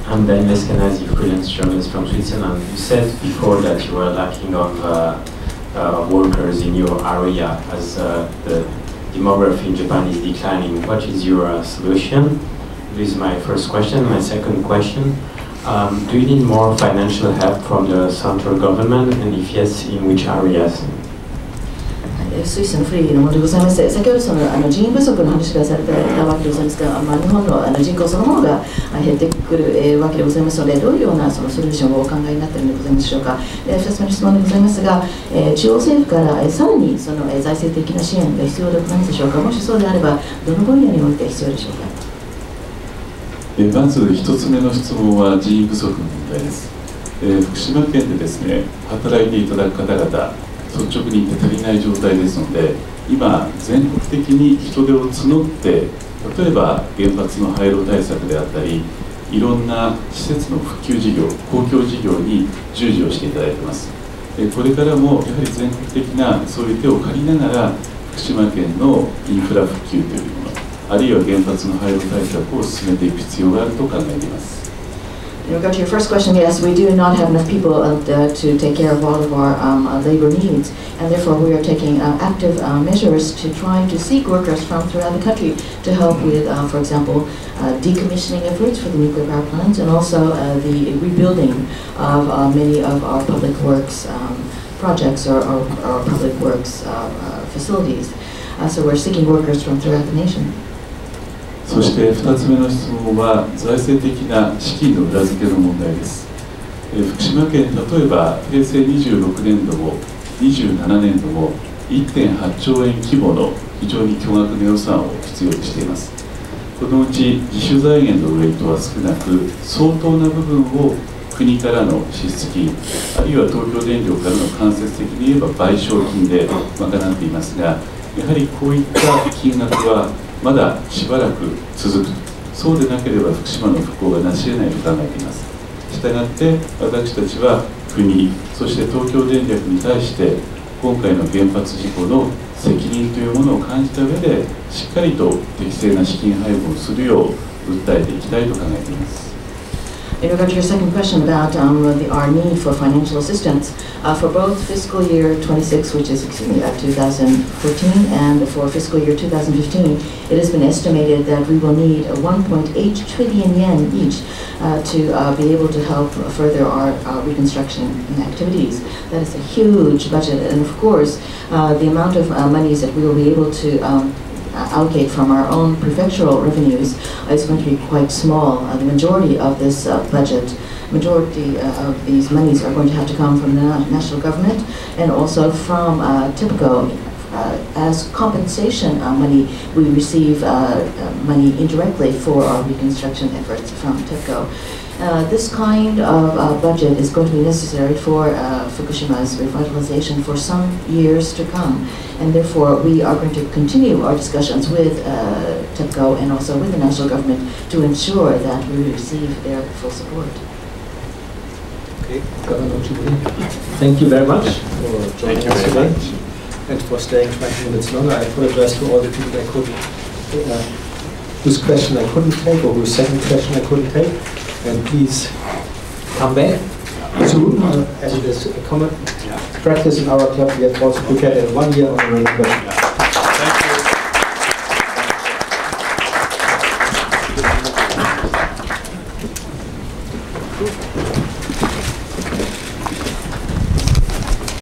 I'm Ben Lescanazi, freelance journalist from Switzerland. You said before that you were lacking of workers in your area as the demography in Japan is declining. What is your solution? This is my first question. My second question, do you need more financial help from the central government, and if yes, in which areas? スイスのフリーのものでございます。先ほど人員不足の話がされていたわけでございますが、日本の人口そのものが減ってくるわけでございますので、どういうようなそのソリューションをお考えになっているのでございますでしょうか。2つ目の質問でございますが、中央政府からさらにその財政的な支援が必要でございますでしょうか。もしそうであれば、どの分野において必要でしょうか。まず一つ目の質問は人員不足の問題です。福島県でですね、働いていただく方々率直に言って足りない状態ですので、今全国的に人手を募って、例えば原発の廃炉対策であったり、いろんな施設の復旧事業、公共事業に従事をしていただいています。これからもやはり全国的なそういう手を借りながら、福島県のインフラ復旧というもの、あるいは原発の廃炉対策を進めていく必要があると考えています。In regard to your first question, yes, we do not have enough people to take care of all of our labor needs, and therefore we are taking active measures to try to seek workers from throughout the country to help with, for example, decommissioning efforts for the nuclear power plants, and also the rebuilding of many of our public works projects or public works facilities. So we're seeking workers from throughout the nation. そして2つ目の質問は財政的な資金の裏付けの問題です。福島県、例えば平成26年度も27年度も 1.8 兆円規模の非常に巨額の予算を必要としています。このうち自主財源のウェイトは少なく、相当な部分を国からの支出金、あるいは東京電力からの間接的に言えば賠償金で賄っていますが、やはりこういった金額はまだしばらく続く。そうでなければ福島の復興が成し得ないと考えています。したがって私たちは国、そして東京電力に対して今回の原発事故の責任というものを感じた上でしっかりと適正な資金配分をするよう訴えていきたいと考えています。In regard to your second question about our need for financial assistance, for both fiscal year 26, which is 2014, and for fiscal year 2015, it has been estimated that we will need 1.8 trillion yen each to be able to help further our reconstruction activities. That is a huge budget, and of course, the amount of monies that we will be able to allocate from our own prefectural revenues is going to be quite small. The majority of this budget majority of these monies are going to have to come from the national government and also from TIPCO. As compensation money, we receive money indirectly for our reconstruction efforts from TIPCO. This kind of budget is going to be necessary for Fukushima's revitalization for some years to come, and therefore we are going to continue our discussions with TIPCO and also with the national government to ensure that we receive their full support. Okay, thank you very much for joining us today and for staying 20 minutes longer. I apologize to all the people I couldn't, whose question I couldn't take or whose second question I couldn't take. And please come back soon, as it is a common practice in our club. We have also prepared a 1-year honorary question.